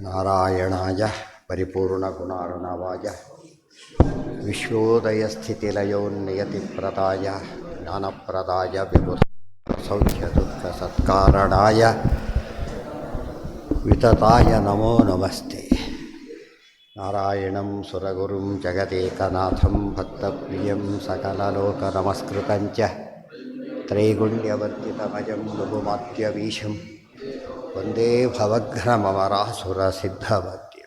ನಾರಾಯಣಾಯ ಪರಿಪೂರ್ಣಗುಣಾರ್ಣವಾಯ ವಿಶ್ವೋದಯಸ್ಥಿತಿಲಯೋನ್ನಿಯತಿಪ್ರದಾಯ ಜ್ಞಾನಪ್ರದಾಯ ವಿಬುಧಸೌಖ್ಯದುಃಖಸತ್ಕಾರಣಾಯ ವಿತತಾಯ ನಮೋ ನಮಸ್ತೆ. ನಾರಾಯಣಂ ಸುರಗುರುಂ ಜಗದೇಕನಾಥಂ ಭಕ್ತಪ್ರಿಯಂ ಸಕಲಲೋಕನಮಸ್ಕೃತಂಚ ತ್ರೈಗುಣ್ಯವರ್ಜಿತಮಜಂ ಲಘುಮಾತ್ಯವೀಶಂ ವಂದೇ ಭವಘ್ನಮರಾಸುರಸಿದ್ಧವದ್ಯ.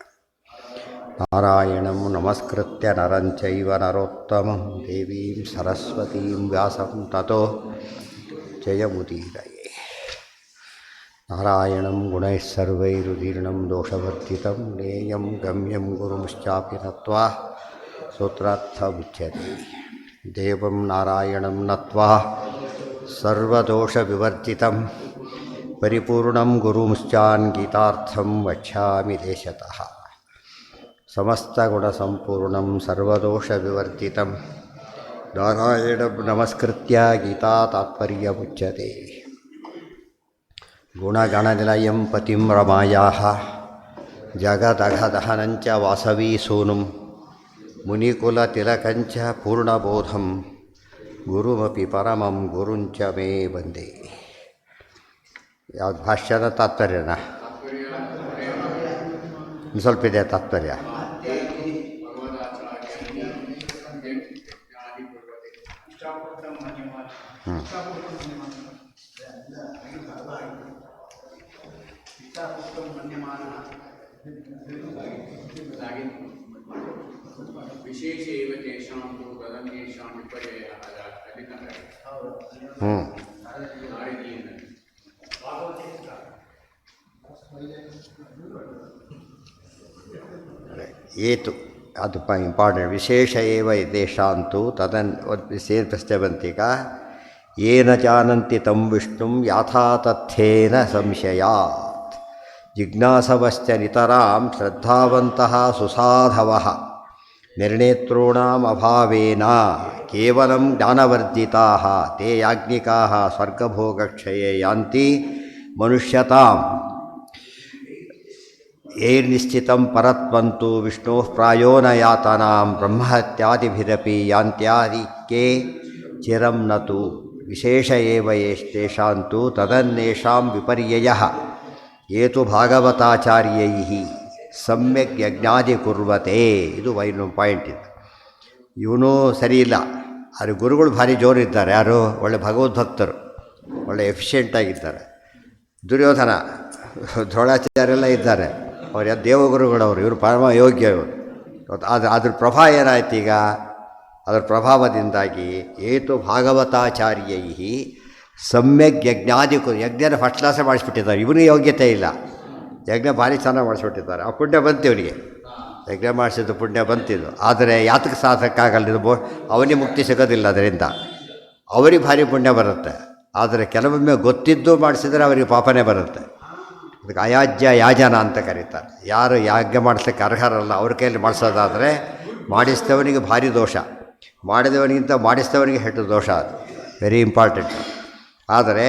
ನಾರಾಯಣಂ ನಮಸ್ಕೃತ್ಯ ನರಂ ಚೈವ ನರೋತ್ತಮಂ ದೇವೀಂ ಸರಸ್ವತೀಂ ವ್ಯಾಸಂ ತತೋ ಜಯಮುದೀರಯೇ. ನಾರಾಯಣಂ ಗುಣೈಃ ಸರ್ವೈರುದೀರ್ಣಂ ದೋಷವರ್ಜಿತಂ ನೇಯಂ ಗಮ್ಯಂ ಗುರುಂಶ್ಚಾಪಿ ನತ್ವಾ ಸೂತ್ರಾರ್ಥಮುಚ್ಯತೆ. ದೇವಂ ನಾರಾಯಣಂ ನತ್ವಾ ಸರ್ವದೋಷವಿವರ್ಜಿತಂ ಪರಿಪೂರ್ಣಂ ಗುರುಂಶ್ಚಾನ್ ಗೀತಾರ್ಥಂ ವಕ್ಷ್ಯಾಮಿ ದೇಶತಃ. ಸಮಸ್ತಗುಣಸಂಪೂರ್ಣಂ ಸರ್ವದೋಷವಿವರ್ಜಿತಂ ನಾರಾಯಣಂ ನಮಸ್ಕೃತ್ಯ ಗೀತಾ ತಾತ್ಪರ್ಯಮುಚ್ಯತೆ. ಗುಣಗಣನಿಲಯಂ ಪತಿಂ ರಮಾಯಾಃ ಜಗದಘದಹನಂಚ ವಾಸವೀಸೂನುಂ ಮುನಿಕುಲತಿಲಕಂಚ ಪೂರ್ಣಬೋಧಂ ಗುರುಮಪಿ ಪರಮಂ ಗುರುಂಚ ಮೇ ವಂದೇ. ಯಾವ್ದು ಭಾಷ್ಯದ ತಾತ್ಪರ್ಯನ ಸ್ವಲ್ಪ ಇದೆ ತಾತ್ಪರ್ಯ. ಏತು ಅದು ಇಂಪಾರ್ಟೆಂಟ್. ವಿಶೇಷ ಏವ ದೇಶಾಂತು ತದನ್ ಸೇರ್ ಪ್ರಶ್ನೆ ಬಂತೀಗ. ಏನ ಜಾನಂತಿ ತಂ ವಿಷ್ಣುಂ ಯಾಥಾ ತಥ್ಯೇನ ಸಂಶಯಾತ್ ಜಿಜ್ಞಾಸವಶ್ಚ ನಿತರಾಂ ಶ್ರದ್ಧಾವಂತಃ ಸುಸಾಧವಃ ನಿರ್ಣೇತॄಣಾಂ ಅಭಾವೇನ ಕೇವಲಂ ಜ್ಞಾನವರ್ಜಿತಾಃ ತೇ ಯಾಜ್ಞಿಕಾಃ ಸ್ವರ್ಗಭೋಗಕ್ಷಯೇ ಯಾಂತಿ ಮನುಷ್ಯತಾಂ. ಏರ್ನಿಶ್ಚಿತಂ ಪರತ್ವಂತು ವಿಷ್ಣೋಃ ಪ್ರಾಯೋ ನ ಯಾತನಾಂ ಬ್ರಹ್ಮಹತ್ಯಾದಿಭಿರಪಿ ಯಾಂತ್ಯಾದಿಕ್ಕೆ ಚಿರಂ ನತು. ವಿಶೇಷ ಏವ ಯೇಷಾಂತು ತದನ್ನೇಷಾಂ ವಿಪರ್ಯಯಃ ಏತು ಭಾಗವತಾಚಾರ್ಯೈಃ ಸಮ್ಯಕ್ ಯಜ್ಞಾದಿ ಕುರ್ವತೆ. ಇದು ಇನ್ನೊಂದು ಪಾಯಿಂಟ್. ಇದು ಇವನು ಸರಿ ಇಲ್ಲ, ಆದರೆ ಗುರುಗಳು ಭಾರಿ ಜೋರಿದ್ದಾರೆ. ಯಾರು ಒಳ್ಳೆ ಭಗವದ್ಭಕ್ತರು, ಒಳ್ಳೆ ಎಫಿಷಿಯೆಂಟಾಗಿದ್ದಾರೆ. ದುರ್ಯೋಧನ ದ್ರೋಣಾಚಾರ್ಯರೆಲ್ಲ ಇದ್ದಾರೆ, ಅವ್ರು ದೇವಗುರುಗಳವರು, ಇವರು ಪರಮ ಯೋಗ್ಯ ಇವರು. ಅದ್ರ ಪ್ರಭಾವ ಏನಾಯ್ತು ಈಗ? ಅದರ ಪ್ರಭಾವದಿಂದಾಗಿ ಏತು ಭಾಗವತಾಚಾರ್ಯೈ ಸಮ್ಯಕ್ ಯಜ್ಞಾದಿ ಯಜ್ಞನ ಫಸ್ಟ್ ಕ್ಲಾಸೇ ಮಾಡಿಸ್ಬಿಟ್ಟಿದ್ದಾರೆ. ಇವನಿಗೆ ಯೋಗ್ಯತೆ ಇಲ್ಲ, ಯಜ್ಞ ಭಾರಿ ಚೆನ್ನಾಗಿ ಮಾಡಿಸ್ಬಿಟ್ಟಿದ್ದಾರೆ. ಆ ಪುಣ್ಯ ಬಂತು ಇವನಿಗೆ, ಯಜ್ಞ ಮಾಡಿಸಿದ್ದು ಪುಣ್ಯ ಬಂತಿದ್ದು. ಆದರೆ ಯಾತಕ್ಕೆ ಸಾಧಕ್ಕಾಗಲ್ಲ, ಇದು ಅವನಿಗೆ ಮುಕ್ತಿ ಸಿಗೋದಿಲ್ಲ. ಅದರಿಂದ ಅವರಿಗೆ ಭಾರಿ ಪುಣ್ಯ ಬರುತ್ತೆ. ಆದರೆ ಕೆಲವೊಮ್ಮೆ ಗೊತ್ತಿದ್ದು ಮಾಡಿಸಿದರೆ ಅವರಿಗೆ ಪಾಪನೇ ಬರುತ್ತೆ. ಅದಕ್ಕೆ ಅಯಾಜ್ಯ ಯಾಜನ ಅಂತ ಕರೀತಾರೆ. ಯಾರು ಯಾಜ್ಞ ಮಾಡಿಸ್ಲಿಕ್ಕೆ ಅರ್ಹರಲ್ಲ ಅವ್ರ ಕೈಯಲ್ಲಿ ಮಾಡಿಸೋದಾದರೆ ಮಾಡಿಸಿದವನಿಗೆ ಭಾರಿ ದೋಷ, ಮಾಡಿದವನಿಗಿಂತ ಮಾಡಿಸಿದವನಿಗೆ ಹೆಚ್ಚು ದೋಷ. ಅದು ವೆರಿ ಇಂಪಾರ್ಟೆಂಟ್. ಆದರೆ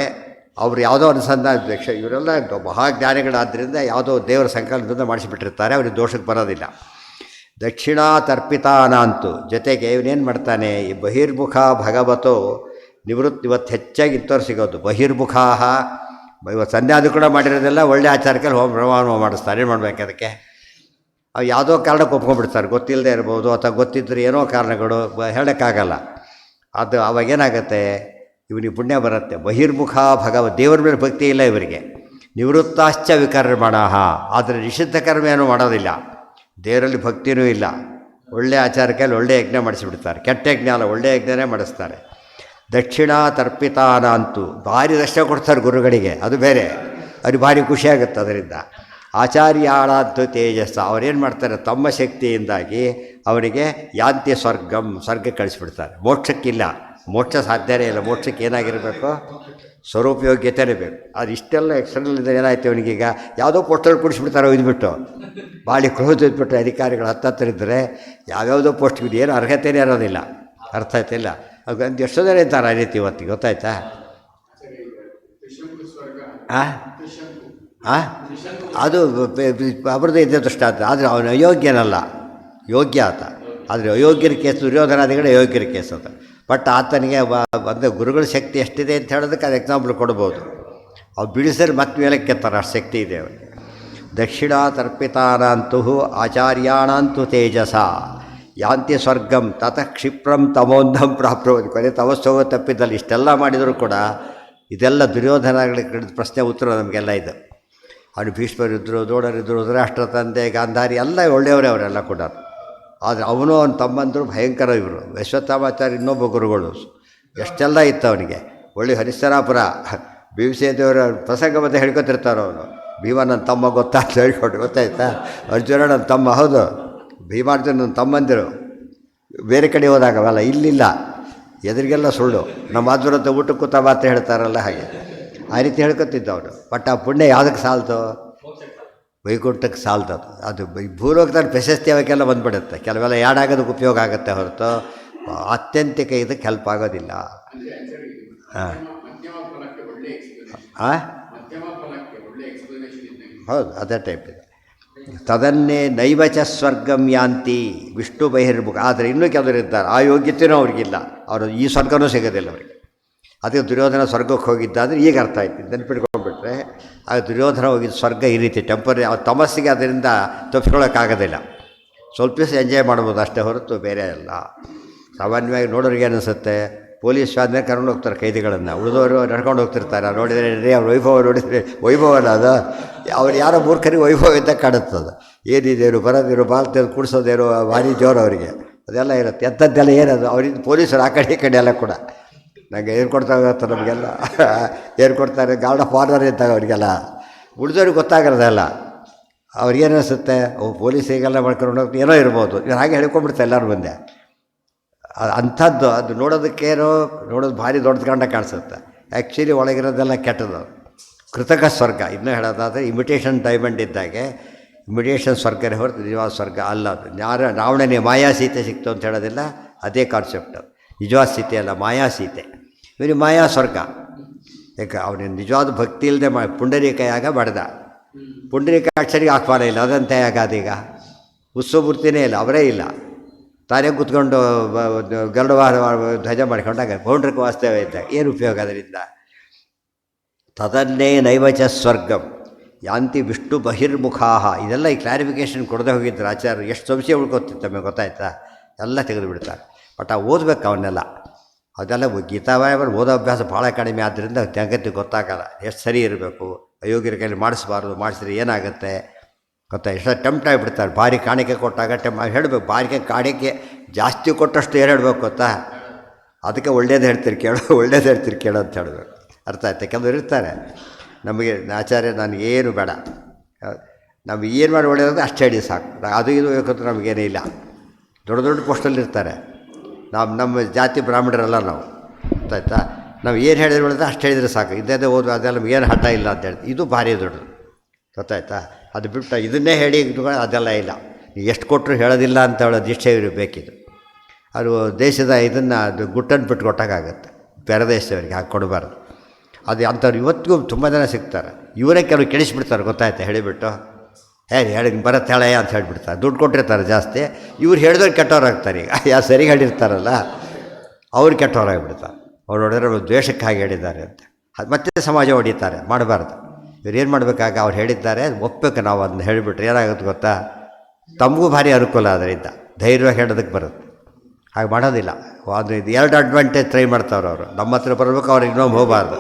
ಅವರು ಯಾವುದೋ ಅನುಸಂಧಾನ, ಇವರೆಲ್ಲ ಮಹಾಜ್ಞಾನಿಗಳಾದ್ದರಿಂದ ಯಾವುದೋ ದೇವರ ಸಂಕಲ್ಪದಿಂದ ಮಾಡಿಸಿಬಿಟ್ಟಿರ್ತಾರೆ, ಅವ್ರಿಗೆ ದೋಷಕ್ಕೆ ಬರೋದಿಲ್ಲ. ದಕ್ಷಿಣಾತರ್ಪಿತಾನಂತು ಜೊತೆಗೆ ಇವನೇನು ಮಾಡ್ತಾನೆ, ಈ ಬಹಿರ್ಮುಖ ಭಗವತೋ ನಿವೃತ್ತಿ. ಇವತ್ತು ಹೆಚ್ಚಾಗಿ ಇಂಥವ್ರು ಸಿಗೋದು ಬಹಿರ್ಮುಖಾ. ಇವತ್ತು ಸಂಧ್ಯಾದು ಕೂಡ ಮಾಡಿರೋದೆಲ್ಲ ಒಳ್ಳೆ ಆಚಾರಕ್ಕೆ ಹೋಮ ಮಾಡಿಸ್ತಾರೆ. ಏನು ಮಾಡಬೇಕು ಅದಕ್ಕೆ? ಅವು ಯಾವುದೋ ಕಾರಣಕ್ಕೆ ಒಪ್ಕೊಂಡ್ಬಿಡ್ತಾರೆ, ಗೊತ್ತಿಲ್ಲದೆ ಇರ್ಬೋದು ಅಥವಾ ಗೊತ್ತಿದ್ದರೆ ಏನೋ ಕಾರಣಗಳು ಹೇಳೋಕ್ಕಾಗಲ್ಲ. ಅದು ಅವಾಗೇನಾಗತ್ತೆ, ಇವನಿಗೆ ಪುಣ್ಯ ಬರುತ್ತೆ. ಬಹಿರ್ಮುಖ ದೇವರ ಮೇಲೆ ಭಕ್ತಿ ಇಲ್ಲ ಇವರಿಗೆ. ನಿವೃತ್ತಾಶ್ಚ ವಿಕರ್ಮಣಃ, ಆದರೆ ನಿಷಿದ್ಧ ಕರ್ಮ ಏನೂ ಮಾಡೋದಿಲ್ಲ, ದೇವರಲ್ಲಿ ಭಕ್ತಿಯೂ ಇಲ್ಲ. ಒಳ್ಳೆಯ ಆಚಾರಕ್ಕೆ ಒಳ್ಳೆ ಯಜ್ಞ ಮಾಡಿಸಿಬಿಡ್ತಾರೆ. ಕೆಟ್ಟ ಯಜ್ಞ ಅಲ್ಲ, ಒಳ್ಳೆಯ ಯಜ್ಞನೇ ಮಾಡಿಸ್ತಾರೆ. ದಕ್ಷಿಣಾತರ್ಪಿತಾನಂತು ಭಾರಿ ದರ್ಶನ ಕೊಡ್ತಾರೆ ಗುರುಗಳಿಗೆ, ಅದು ಬೇರೆ, ಅವ್ರಿಗೆ ಭಾರಿ ಖುಷಿಯಾಗುತ್ತೆ ಅದರಿಂದ. ಆಚಾರ್ಯಾಳಾದ್ದು ತೇಜಸ್ಸ, ಅವ್ರೇನು ಮಾಡ್ತಾರೆ, ತಮ್ಮ ಶಕ್ತಿಯಿಂದಾಗಿ ಅವರಿಗೆ ಯಾಂತಿ ಸ್ವರ್ಗಂ, ಸ್ವರ್ಗ ಕಳಿಸ್ಬಿಡ್ತಾರೆ. ಮೋಕ್ಷಕ್ಕಿಲ್ಲ, ಮೋಕ್ಷ ಸಾಧ್ಯನೇ ಇಲ್ಲ. ಮೋಕ್ಷಕ್ಕೆ ಏನಾಗಿರಬೇಕು, ಸ್ವರೂಪಯೋಗ್ಯತೆಯೇ ಬೇಕು. ಅದು ಇಷ್ಟೆಲ್ಲ ಎಕ್ಸ್ಟರ್ನಲ್ ಏನಾಯ್ತು ಅವನಿಗೀಗ, ಯಾವುದೋ ಪೋಸ್ಟಲ್ಲಿ ಕುಡಿಸ್ಬಿಡ್ತಾರೆ ಒಯ್ದುಬಿಟ್ಟು. ಭಾಳ ಕ್ರೋಧ ಇದ್ಬಿಟ್ಟು ಅಧಿಕಾರಿಗಳು ಹತ್ತತ್ರ ಇದ್ದರೆ ಯಾವ್ಯಾವುದೋ ಪೋಸ್ಟ್ಗೆ ಏನು ಅರ್ಹತೆಯೇ ಇರೋದಿಲ್ಲ. ಅರ್ಥ ಆಯ್ತಿಲ್ಲ? ಅದು ಎಷ್ಟೋ ಜನ ಇದ್ದಾರೆ ಆ ರೀತಿ ಇವತ್ತಿಗೆ, ಗೊತ್ತಾಯ್ತಾ? ಅದು ಅವ್ರದ್ದು ಇದ್ದೇ ದೃಷ್ಟಾಂತ. ಆದರೆ ಅವನು ಅಯೋಗ್ಯನಲ್ಲ, ಯೋಗ್ಯ ಆತ. ಆದರೆ ಅಯೋಗ್ಯರ ಕೇಸ್, ದುರ್ಯೋಧನಾದಿಗಳೇ ಅಯೋಗ್ಯರ ಕೇಸ್ ಅದು. ಬಟ್ ಆತನಿಗೆ ಒಂದು ಗುರುಗಳ ಶಕ್ತಿ ಎಷ್ಟಿದೆ ಅಂತ ಹೇಳೋದಕ್ಕೆ ಅದು ಎಕ್ಸಾಂಪಲ್ ಕೊಡ್ಬೋದು. ಅವ್ರು ಬಿಡಿಸಿದ್ರೆ ಮತ್ತೆ ಮೇಲೆ ಕೆತ್ತಾರೆ, ಅಷ್ಟು ಶಕ್ತಿ ಇದೆ ಅವನಿಗೆ. ದಕ್ಷಿಣಾತರ್ಪಿತಾನಂತು ಆಚಾರ್ಯಾಣಂತು ತೇಜಸ ಯಾಂತಿ ಸ್ವರ್ಗಂ ತತಃ ಕ್ಷಿಪ್ರಂ ತಮೋಂಧಂ ಪ್ರಾಪ್ತವತಿ. ಕೊನೆ ತಮಸ್ಸೋಗ ತಪ್ಪಿದ್ದಲ್ಲಿ ಇಷ್ಟೆಲ್ಲ ಮಾಡಿದರೂ ಕೂಡ ಇದೆಲ್ಲ ದುರ್ಯೋಧನಗಳಿಗೆ ಪ್ರಶ್ನೆ ಉತ್ತರ ನಮಗೆಲ್ಲ ಇದು. ಅವನು ಭೀಷ್ಮರಿದ್ದರು, ದ್ರೋಣರಿದ್ದರು, ಧೃತರಾಷ್ಟ್ರ ತಂದೆ, ಗಾಂಧಾರಿ ಎಲ್ಲ ಒಳ್ಳೆಯವರೇ ಅವರೆಲ್ಲ ಕೂಡ. ಆದರೆ ಅವನು ಅವನ ತಮ್ಮಂದರು ಭಯಂಕರ. ಇವರು ಅಶ್ವತ್ಥಾಮಾಚಾರ್ಯ ಇನ್ನೊಬ್ಬ ಗುರುಗಳು, ಎಷ್ಟೆಲ್ಲ ಇತ್ತು ಅವನಿಗೆ. ಒಳ್ಳೆ ಹರಿಶ್ಚರಾಪುರ ಭೀಮಸೇನದೇವರ ಪ್ರಸಂಗ ಮತ್ತೆ ಹೇಳ್ಕೊತಿರ್ತಾರೆ ಅವನು. ಭೀಮ ನನ್ನ ತಮ್ಮ ಗೊತ್ತಾ ಅಂತ ಹೇಳ್ಕೊಂಡು, ಗೊತ್ತಾಯ್ತಾ? ಅರ್ಜುನ ನನ್ನ ತಮ್ಮ, ಹೌದು. ಭೀಮಾರ್ಜುನ ನನ್ನ ತಮ್ಮಂದಿರು. ಬೇರೆ ಕಡೆ ಹೋದಾಗವಲ್ಲ, ಇಲ್ಲಿಲ್ಲ, ಎದುರಿಗೆಲ್ಲ ಸುಳ್ಳು. ನಮ್ಮ ಆದ್ರಂತ ಊಟಕ್ಕೆ ಕೂತ ಮಾತು ಹೇಳ್ತಾರಲ್ಲ, ಹಾಗೆ ಆ ರೀತಿ ಹೇಳ್ಕೊತಿದ್ದ ಅವನು. ಬಟ್ ಆ ಪುಣ್ಯ ಯಾವುದಕ್ಕೆ ಸಾಲ್ತು? ವೈಕುಂಠಕ್ಕೆ ಸಾಲ್ತದು. ಅದು ಭೂಲೋಕದಲ್ಲಿ ಪ್ರಶಸ್ತಿ ಅವಕ್ಕೆಲ್ಲ ಬಂದುಬಿಡುತ್ತೆ. ಕೆಲವೆಲ್ಲ ಆಗೋದಕ್ಕೆ ಉಪಯೋಗ ಆಗುತ್ತೆ ಹೊರತು ಆತ್ಯಂತಿಕ ಇದಕ್ಕೆ ಹೆಲ್ಪ್ ಆಗೋದಿಲ್ಲ. ಹಾಂ ಹೌದು, ಅದೇ ಟೈಪ್ ಇದೆ. ತದನ್ನೇ ನೈವಚ ಸ್ವರ್ಗಂ ಯಾಂತಿ ವಿಷ್ಣು ಬಹಿರ್ಮುಖ. ಆದರೆ ಇನ್ನೂ ಕೆಲವರು ಇದ್ದಾರೆ, ಆ ಯೋಗ್ಯತೆಯೂ ಅವ್ರಿಗಿಲ್ಲ, ಅವರು ಈ ಸ್ವರ್ಗನೂ ಸಿಗೋದಿಲ್ಲ ಅವರಿಗೆ. ಅದಕ್ಕೆ ದುರ್ಯೋಧನ ಸ್ವರ್ಗಕ್ಕೆ ಹೋಗಿದ್ದಾದರೆ ಈಗ ಅರ್ಥ ಆಯ್ತು, ನೆನ್ಪಿಟ್ಕೊಂಡ್ಬಿಟ್ರೆ. ಆಗ ದುರ್ಯೋಧನ ಹೋಗಿದ್ದ ಸ್ವರ್ಗ ಈ ರೀತಿ ಟೆಂಪರರಿ. ಅವ್ರ ತಮಸ್ಸಿಗೆ ಅದರಿಂದ ತಪ್ಪಿಸ್ಕೊಳ್ಳೋಕ್ಕಾಗೋದಿಲ್ಲ. ಸ್ವಲ್ಪ ದಿವಸ ಎಂಜಾಯ್ ಮಾಡ್ಬೋದು ಅಷ್ಟೇ ಹೊರತು ಬೇರೆ ಅಲ್ಲ. ಸಾಮಾನ್ಯವಾಗಿ ನೋಡೋರಿಗೆ ಅನಿಸುತ್ತೆ, ಪೊಲೀಸ್ ಆದಮೇಲೆ ಕರ್ಕೊಂಡು ಹೋಗ್ತಾರೆ ಕೈದಿಗಳನ್ನು, ಉಳಿದವರು ನಡ್ಕೊಂಡು ಹೋಗ್ತಿರ್ತಾರೆ. ನೋಡಿದರೆ ರೀ ಅವ್ರ ವೈಭವ ನೋಡಿದರೆ ವೈಭವನ ಅದು. ಅವ್ರು ಯಾರೋ ಮೂರ್ಖರಿಗೆ ವೈಭವ ಇದ್ದ ಕಾಣುತ್ತದು. ಏನಿದೇನು ಬರೋದೇನು ಬಾಲ್ತೇನು ಕೂಡಿಸೋದೇನು ಭಾರಿ ಜೋರು ಅವರಿಗೆ ಅದೆಲ್ಲ ಇರುತ್ತೆ. ಎಂಥದ್ದೆಲ್ಲ ಏನದು ಅವ್ರಿಂದ ಪೊಲೀಸರು ಆ ಕಡೆ ಈ ಕಡೆ ಎಲ್ಲ ಕೂಡ ನನಗೆ ಏನು ಕೊಡ್ತಾಗತ್ತೆ ನಮಗೆಲ್ಲ ಏನು ಕೊಡ್ತಾರೆ, ಗಾರ್ಡ್ ಆಫ್ ಆನರ್ ಇದ್ದಾಗ ಅವರಿಗೆಲ್ಲ. ಉಳಿದವ್ರಿಗೆ ಗೊತ್ತಾಗಿರೋದಲ್ಲ. ಅವ್ರಿಗೇನು ಅನಿಸುತ್ತೆ, ಪೊಲೀಸಿಗೆಲ್ಲ ಮಾಡ್ಕೊಂಡು ಹೋಗ್ತು ಏನೋ ಇರ್ಬೋದು, ಇವ್ರು ಹಾಗೆ ಹೇಳ್ಕೊಂಡ್ಬಿಡ್ತಾರೆ ಎಲ್ಲರ ಮುಂದೆ. ಅಂಥದ್ದು ಅದು ನೋಡೋದಕ್ಕೇನೋ ನೋಡೋದು ಭಾರಿ ದೊಡ್ಡ ಗಂಡ ಕಾಣಿಸುತ್ತೆ. ಆ್ಯಕ್ಚುಲಿ ಒಳಗಿರೋದೆಲ್ಲ ಕೆಟ್ಟದ್ದು. ಕೃತಕ ಸ್ವರ್ಗ ಇನ್ನೂ ಹೇಳೋದಾದರೆ ಇಮಿಟೇಷನ್ ಡೈಮಂಡ್ ಇದ್ದಾಗೆ ಇಮಿಟೇಷನ್ ಸ್ವರ್ಗನೇ ಹೊರತು ನಿಜವಾದ ಸ್ವರ್ಗ ಅಲ್ಲ ಅದು. ರಾವಣನೇ ಮಾಯಾ ಸೀತೆ ಸಿಕ್ತು ಅಂತ ಹೇಳೋದಿಲ್ಲ, ಅದೇ ಕಾನ್ಸೆಪ್ಟ್. ನಿಜವಾದ ಸೀತೆ ಅಲ್ಲ, ಮಾಯಾ ಸೀತೆ. ಇವನಿಗೆ ಮಾಯಾ ಸ್ವರ್ಗ. ಯಾಕೆ ಅವನಿಗೆ ನಿಜವಾದ ಭಕ್ತಿ ಇಲ್ಲದೆ ಪುಂಡರೀಕ ಯಾಗ ಮಾಡಿದ. ಪುಂಡರೀಕಾಕ್ಷರಿಗೆ ಆಹ್ವಾನ ಇಲ್ಲ, ಅದಂತೆ ಯಾಗ ಅದೀಗ ಉತ್ಸವಮೂರ್ತಿನೇ ಇಲ್ಲ, ಅವರೇ ಇಲ್ಲ. ತಾನೇ ಕೂತ್ಕೊಂಡು ಗರುಡವಾರ ಧ್ವಜ ಮಾಡಿಕೊಂಡಾಗ ಪೌಂಡ್ರಕ್ಕೆ ವಾಸ್ತವ ಇದ್ದಾಗ ಏನು ಉಪಯೋಗ ಅದರಿಂದ? ತದನ್ನೇ ನೈವಚ ಸ್ವರ್ಗಂ ಯಾಂತಿ ವಿಷ್ಣು ಬಹಿರ್ಮುಖಾ. ಇದೆಲ್ಲ ಈ ಕ್ಲಾರಿಫಿಕೇಷನ್ ಕೊಡದೆ ಹೋಗಿದ್ರು ಆಚಾರ್ಯರು. ಎಷ್ಟು ಸಂಶಯ ಉಳ್ಕೊತಿತ್ತು ತಮಗೆ, ಗೊತ್ತಾಯ್ತಾ? ಎಲ್ಲ ತೆಗೆದು ಬಿಡ್ತಾರೆ. ಬಟ್ ಓದಬೇಕು ಅವನ್ನೆಲ್ಲ. ಅದೆಲ್ಲ ಗೀತಾವಾಯವರು ಓದೋ ಅಭ್ಯಾಸ ಭಾಳ ಕಡಿಮೆ. ಆದ್ದರಿಂದ ಜಗತ್ತಿಗೆ ಗೊತ್ತಾಗಲ್ಲ ಎಷ್ಟು ಸರಿ ಇರಬೇಕು. ಅಯೋಗ್ಯರ ಕೈಲಿ ಮಾಡಿಸ್ಬಾರ್ದು, ಮಾಡಿಸಿದ್ರೆ ಏನಾಗುತ್ತೆ ಗೊತ್ತಾ? ಎಷ್ಟು ಟೆಂಪ್ಟ್ ಆಗಿಬಿಡ್ತಾರೆ. ಭಾರಿ ಕಾಣಿಕೆ ಕೊಟ್ಟಾಗ ಹೇಳಬೇಕು. ಭಾರಿ ಕಾಣಿಕೆ ಜಾಸ್ತಿ ಕೊಟ್ಟಷ್ಟು ಏನು ಹೇಳಬೇಕು ಗೊತ್ತಾ? ಅದಕ್ಕೆ ಒಳ್ಳೇದು ಹೇಳ್ತೀರಿ ಕೇಳೋ, ಒಳ್ಳೇದು ಹೇಳ್ತೀರಿ ಕೇಳೋ ಅಂತ ಹೇಳಬೇಕು. ಅರ್ಥ ಆಯ್ತು? ಕೆಲವರು ಇರ್ತಾರೆ, ನಮಗೆ ಆಚಾರ್ಯ ನನಗೇನು ಬೇಡ, ನಮ್ಗೆ ಏನು ಮಾಡಿ ಒಳ್ಳೆಯದಂದ್ರೆ ಅಷ್ಟು ಹೇಳಿ ಸಾಕು, ಅದು ಇದು ಬೇಕಂತ ನಮಗೇನೇ ಇಲ್ಲ. ದೊಡ್ಡ ದೊಡ್ಡ ಪೋಸ್ಟಲ್ಲಿರ್ತಾರೆ. ನಮ್ಮ ಜಾತಿ ಬ್ರಾಹ್ಮಣರಲ್ಲ ನಾವು, ಗೊತ್ತಾಯ್ತಾ? ನಾವು ಏನು ಹೇಳಿದ್ರೆ ಒಳ್ಳೆದ್ರೆ ಅಷ್ಟು ಹೇಳಿದರೆ ಸಾಕು, ಇದ್ದೇ ಓದು ಅದೆಲ್ಲ ನಮಗೇನು ಹಠ ಇಲ್ಲ ಅಂತ ಹೇಳ್ತೀವಿ. ಇದು ಭಾರಿ ದೊಡ್ಡದು, ಗೊತ್ತಾಯ್ತಾ? ಅದು ಬಿಟ್ಟು ಇದನ್ನೇ ಹೇಳಿ ಅದೆಲ್ಲ ಇಲ್ಲ. ಎಷ್ಟು ಕೊಟ್ಟರು ಹೇಳೋದಿಲ್ಲ ಅಂತ ಹೇಳೋ ದೀಕ್ಷೆ ಇವರು ಬೇಕಿದ್ದು. ಅದು ದೇಶದ ಇದನ್ನು ಅದು ಗುಟ್ಟನ್ನು ಬಿಟ್ಟು ಕೊಟ್ಟಾಗುತ್ತೆ. ಬೇರೆ ದೇಶದವರಿಗೆ ಹಾಗೆ ಕೊಡಬಾರ್ದು. ಅದು ಅಂಥವ್ರು ಇವತ್ತಿಗೂ ತುಂಬ ಜನ ಸಿಗ್ತಾರೆ. ಇವರೇ ಕೆಲವು ಕೆಡಿಸ್ಬಿಡ್ತಾರೆ, ಗೊತ್ತಾಯ್ತಾ? ಹೇಳಿಬಿಟ್ಟು ಹೇಳಿ ಬರತ್ತೆ ಹೇಳಯ್ಯ ಅಂತ ಹೇಳಿಬಿಡ್ತಾರೆ. ದುಡ್ಡು ಕೊಟ್ಟಿರ್ತಾರೆ ಜಾಸ್ತಿ. ಇವ್ರು ಹೇಳಿದವ್ರು ಕೆಟ್ಟವ್ರಾಗ್ತಾರೆ. ಈಗ ಯಾರು ಸರಿ ಹೇಳಿರ್ತಾರಲ್ಲ ಅವ್ರು ಕೆಟ್ಟವರಾಗಿಬಿಡ್ತಾರೆ. ಅವ್ರು ನೋಡಿದ್ರೆ ದ್ವೇಷಕ್ಕೆ ಹಾಗೆ ಹೇಳಿದ್ದಾರೆ ಅಂತ ಅದು ಮತ್ತೆ ಸಮಾಜ ಹೊಡಿತಾರೆ. ಮಾಡಬಾರ್ದು. ಇವ್ರು ಏನು ಮಾಡಬೇಕಾಗ ಅವ್ರು ಹೇಳಿದ್ದಾರೆ ಒಪ್ಪಬೇಕು. ನಾವು ಅದನ್ನ ಹೇಳಿಬಿಟ್ರೆ ಏನಾಗುತ್ತೆ ಗೊತ್ತಾ? ತಮಗೂ ಭಾರಿ ಅನುಕೂಲ ಅದರಿಂದ. ಧೈರ್ಯವಾಗಿ ಹೇಳೋದಕ್ಕೆ ಬರುತ್ತೆ. ಹಾಗೆ ಮಾಡೋದಿಲ್ಲ. ಅದು ಇದು ಎರಡು ಅಡ್ವಾಂಟೇಜ್ ಟ್ರೈ ಮಾಡ್ತಾವ್ರು ಅವರು. ನಮ್ಮ ಹತ್ರ ಬರಬೇಕು, ಅವ್ರಿಗೆ ಇನ್ನೊಮ್ಮೆ ಹೋಗಬಾರ್ದು.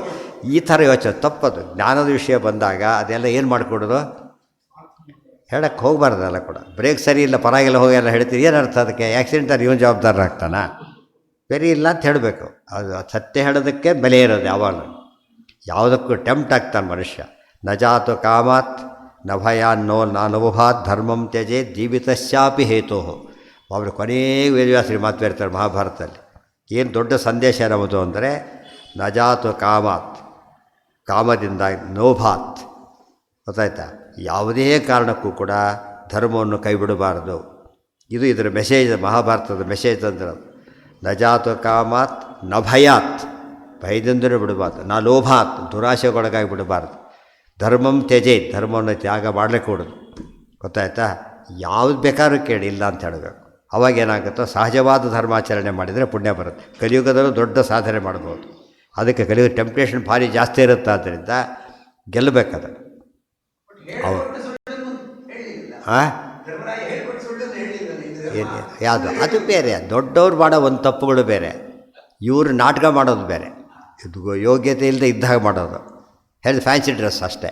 ಈ ಥರ ಯೋಚನೆ ತಪ್ಪದು. ಜ್ಞಾನದ ವಿಷಯ ಬಂದಾಗ ಅದೆಲ್ಲ ಏನು ಮಾಡಿಕೊಡೋದು? ಹೇಳಕ್ಕೆ ಹೋಗಬಾರ್ದಲ್ಲ ಕೂಡ. ಬ್ರೇಕ್ ಸರಿ ಇಲ್ಲ, ಪರವಾಗಿಲ್ಲ ಹೋಗಿ ಎಲ್ಲ ಹೇಳ್ತೀವಿ, ಏನು ಅರ್ಥ ಅದಕ್ಕೆ? ಆ್ಯಕ್ಸಿಡೆಂಟಲ್ಲಿ ಇವನು ಜವಾಬ್ದಾರರಾಗ್ತಾನ? ಸರಿ ಇಲ್ಲ ಅಂತ ಹೇಳಬೇಕು. ಅದು ಸತ್ಯ ಹೇಳೋದಕ್ಕೆ ಬೆಲೆ ಇರೋದು ಯಾವಾಗ. ಯಾವುದಕ್ಕೂ ಟೆಂಪ್ಟ್ ಆಗ್ತಾನೆ ಮನುಷ್ಯ. ನ ಜಾತು ಕಾಮಾತ್ ನ ಭಯಾನ್ನೋ ನಾನುಭಾತ್ ಧರ್ಮಂ ತ್ಯಜೆ ಜೀವಿತಶ್ಚಾಪಿ ಹೇತೋ. ಅವರು ಕೊನೆಗೆ ವೇದವ್ಯಾಸರಿ ಮಾತು ಇರ್ತಾರೆ ಮಹಾಭಾರತದಲ್ಲಿ. ಏನು ದೊಡ್ಡ ಸಂದೇಶ ನಮ್ಮದು ಅಂದರೆ ನ ಜಾತು ಕಾಮಾತ್, ಕಾಮದಿಂದ ನೋಭಾತ್, ಗೊತ್ತಾಯ್ತಾ? ಯಾವುದೇ ಕಾರಣಕ್ಕೂ ಕೂಡ ಧರ್ಮವನ್ನು ಕೈಬಿಡಬಾರ್ದು. ಇದು ಇದರ ಮೆಸೇಜ್, ಮಹಾಭಾರತದ ಮೆಸೇಜ್ ಅಂದ್ರೆ. ನ ಜಾತು ಕಾಮಾತ್ ನ ಭಯಾತ್, ಭಯದಿಂದಲೂ ಬಿಡಬಾರ್ದು. ನ ಲೋಭಾತ್, ದುರಾಶೆಗೊಳಗಾಗಿ ಬಿಡಬಾರ್ದು. ಧರ್ಮಂ ತ್ಯಜೇತ್, ಧರ್ಮವನ್ನು ತ್ಯಾಗ ಮಾಡಲಿಕ್ಕೆ ಕೊಡೋದು. ಗೊತ್ತಾಯ್ತಾ? ಯಾವ್ದು ಬೇಕಾದ್ರೂ ಕೇಳಿ, ಇಲ್ಲ ಅಂತ ಹೇಳಬೇಕು. ಅವಾಗ ಏನಾಗುತ್ತೋ ಸಹಜವಾದ ಧರ್ಮಾಚರಣೆ ಮಾಡಿದರೆ ಪುಣ್ಯ ಬರುತ್ತೆ. ಕಲಿಯುಗದಲ್ಲೂ ದೊಡ್ಡ ಸಾಧನೆ ಮಾಡ್ಬೋದು. ಅದಕ್ಕೆ ಕಲಿಯುಗ ಟೆಂಪ್ಟೇಷನ್ ಭಾರಿ ಜಾಸ್ತಿ ಇರುತ್ತೆ. ಆದ್ದರಿಂದ ಗೆಲ್ಲಬೇಕದು. ಯಾವುದು ಅದು ಬೇರೆ, ದೊಡ್ಡವ್ರು ಮಾಡೋ ಒಂದು ತಪ್ಪುಗಳು ಬೇರೆ, ಇವರು ನಾಟಕ ಮಾಡೋದು ಬೇರೆ. ಇದು ಯೋಗ್ಯತೆ ಇಲ್ಲದೆ ಇದ್ದಾಗ ಮಾಡೋದು. ಹೇಳಿ ಫ್ಯಾನ್ಸಿ ಡ್ರೆಸ್ ಅಷ್ಟೇ.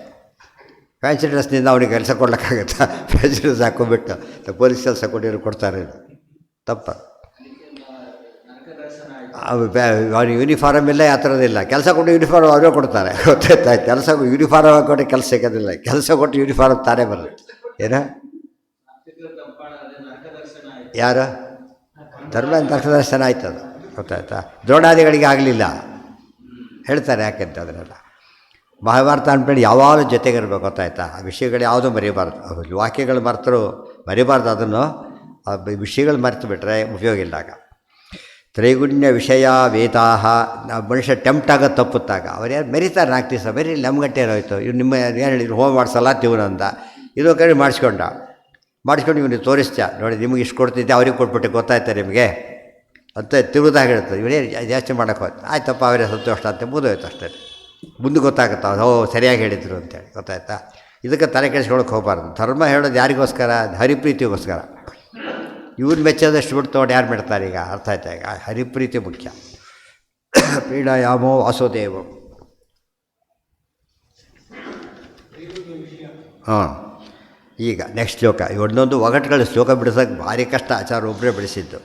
ಫ್ಯಾನ್ಸಿ ಡ್ರೆಸ್ನಿಂದ ಅವ್ನಿಗೆ ಕೆಲಸ ಕೊಡ್ಲಿಕ್ಕಾಗತ್ತಾ? ಫ್ಯಾನ್ಸಿ ಡ್ರೆಸ್ ಹಾಕ್ಕೊಂಡ್ಬಿಟ್ಟು ಪೊಲೀಸ್ ಕೆಲಸ ಕೊಟ್ಟಿರೋ ಕೊಡ್ತಾರೆ, ತಪ್ಪ. ಅವ್ನಿಗೆ ಯೂನಿಫಾರ್ಮ್ ಇಲ್ಲ, ಆ ಥರದಿಲ್ಲ. ಕೆಲಸ ಕೊಟ್ಟು ಯೂನಿಫಾರ್ಮ್ ಅವರೇ ಕೊಡ್ತಾರೆ. ಗೊತ್ತಾಯ್ತಾ? ಕೆಲಸ ಯೂನಿಫಾರ್ಮ್ ಹಾಕ್ಕೊಟ್ಟು ಕೆಲಸ ಸಿಗೋದಿಲ್ಲ. ಕೆಲಸ ಕೊಟ್ಟು ಯೂನಿಫಾರ್ಮ್ ತಾನೇ ಬರುತ್ತೆ. ಏನೋ ಯಾರು ಧರ್ಮ ನರಕದರ್ಶನ ಆಯ್ತದು. ಗೊತ್ತಾಯ್ತಾ? ದ್ರೋಣಾದಿಗಳಿಗೆ ಆಗಲಿಲ್ಲ ಹೇಳ್ತಾರೆ. ಯಾಕೆಂತ ಅದನ್ನೆಲ್ಲ ಮಹಾಭಾರತ ಅಂದ್ಬಿಟ್ಟು ಯಾವಾಗಲೂ ಜೊತೆಗಿರ್ಬೇಕು. ಗೊತ್ತಾಯ್ತಾ? ಆ ವಿಷಯಗಳು ಯಾವುದೂ ಮರಿಬಾರ್ದು. ವಾಕ್ಯಗಳು ಮರೆತರು ಮರಿಬಾರ್ದು. ಅದನ್ನು ಆ ವಿಷಯಗಳು ಮರೆತು ಬಿಟ್ಟರೆ ಉಪಯೋಗ ಇಲ್ಲಾಗ. ತ್ರೈಗುಣ್ಯ ವಿಷಯ ವೇದಾಹ. ಮನುಷ್ಯ ಟೆಂಪ್ಟ್ ಆಗೋದು ತಪ್ಪುತ್ತಾಗ ಅವ್ರು ಯಾರು ಮೆರಿತಾರೆ. 4 ದಿವಸ ಮೆರಿ ನಮ್ಗಟ್ಟೆ ಏನಾಯ್ತು, ಇವ್ರು ನಿಮ್ಮ ಏನು ಹೇಳಿದ್ರು ಹೋಮ ಮಾಡಿಸಲ್ಲ ತಿವನಂದ. ಇದು ಕಡೆ ಮಾಡಿಸ್ಕೊಂಡು ಇವನಿಗೆ ತೋರಿಸ್ತ ನೋಡಿ, ನಿಮಗೆ ಇಷ್ಟು ಕೊಡ್ತಿದ್ದೆ ಅವ್ರಿಗೆ ಕೊಟ್ಬಿಟ್ಟೆ, ಗೊತ್ತಾಯ್ತಾ ನಿಮಗೆ ಅಂತ ತಿರುವುದಾಗ ಹೇಳ್ತದೆ. ಇವನೇ ಜಾಸ್ತಿ ಮಾಡೋಕ್ಕೆ ಹೋಯ್ತು. ಆಯ್ತಪ್ಪ ಅವರೇ ಸಂತೋಷ ಅಂತ ಮುಗಿದೋಯ್ತು ಅಷ್ಟೇ. ಮುಂದೆ ಗೊತ್ತಾಗುತ್ತೆ ಓ ಸರಿಯಾಗಿ ಹೇಳಿದರು ಅಂತೇಳಿ. ಗೊತ್ತಾಯ್ತಾ? ಇದಕ್ಕೆ ತಲೆ ಕೆಡಿಸ್ಕೊಳಕ್ಕೆ ಹೋಗಬಾರ್ದು. ಧರ್ಮ ಹೇಳೋದು ಯಾರಿಗೋಸ್ಕರ? ಹರಿಪ್ರೀತಿಗೋಸ್ಕರ. ಇವ್ರು ಮೆಚ್ಚೋದಷ್ಟು ಬಿಟ್ಟು ತೊಗೊಂಡು ಯಾರು ಬಿಡ್ತಾರೆ? ಈಗ ಅರ್ಥ ಆಯ್ತಾ? ಈಗ ಹರಿಪ್ರೀತಿ ಮುಖ್ಯ. ಪೀಡಾಯಾಮೋ ವಾಸುದೇವ. ಹಾಂ, ಈಗ ನೆಕ್ಸ್ಟ್ ಶ್ಲೋಕ. ಒಂದೊಂದು ಒಗಟುಗಳ ಶ್ಲೋಕ ಬಿಡಿಸೋಕ್ಕೆ ಭಾರಿ ಕಷ್ಟ. ಆಚಾರ ಒಬ್ಬರೇ ಬಿಡಿಸಿದ್ದು.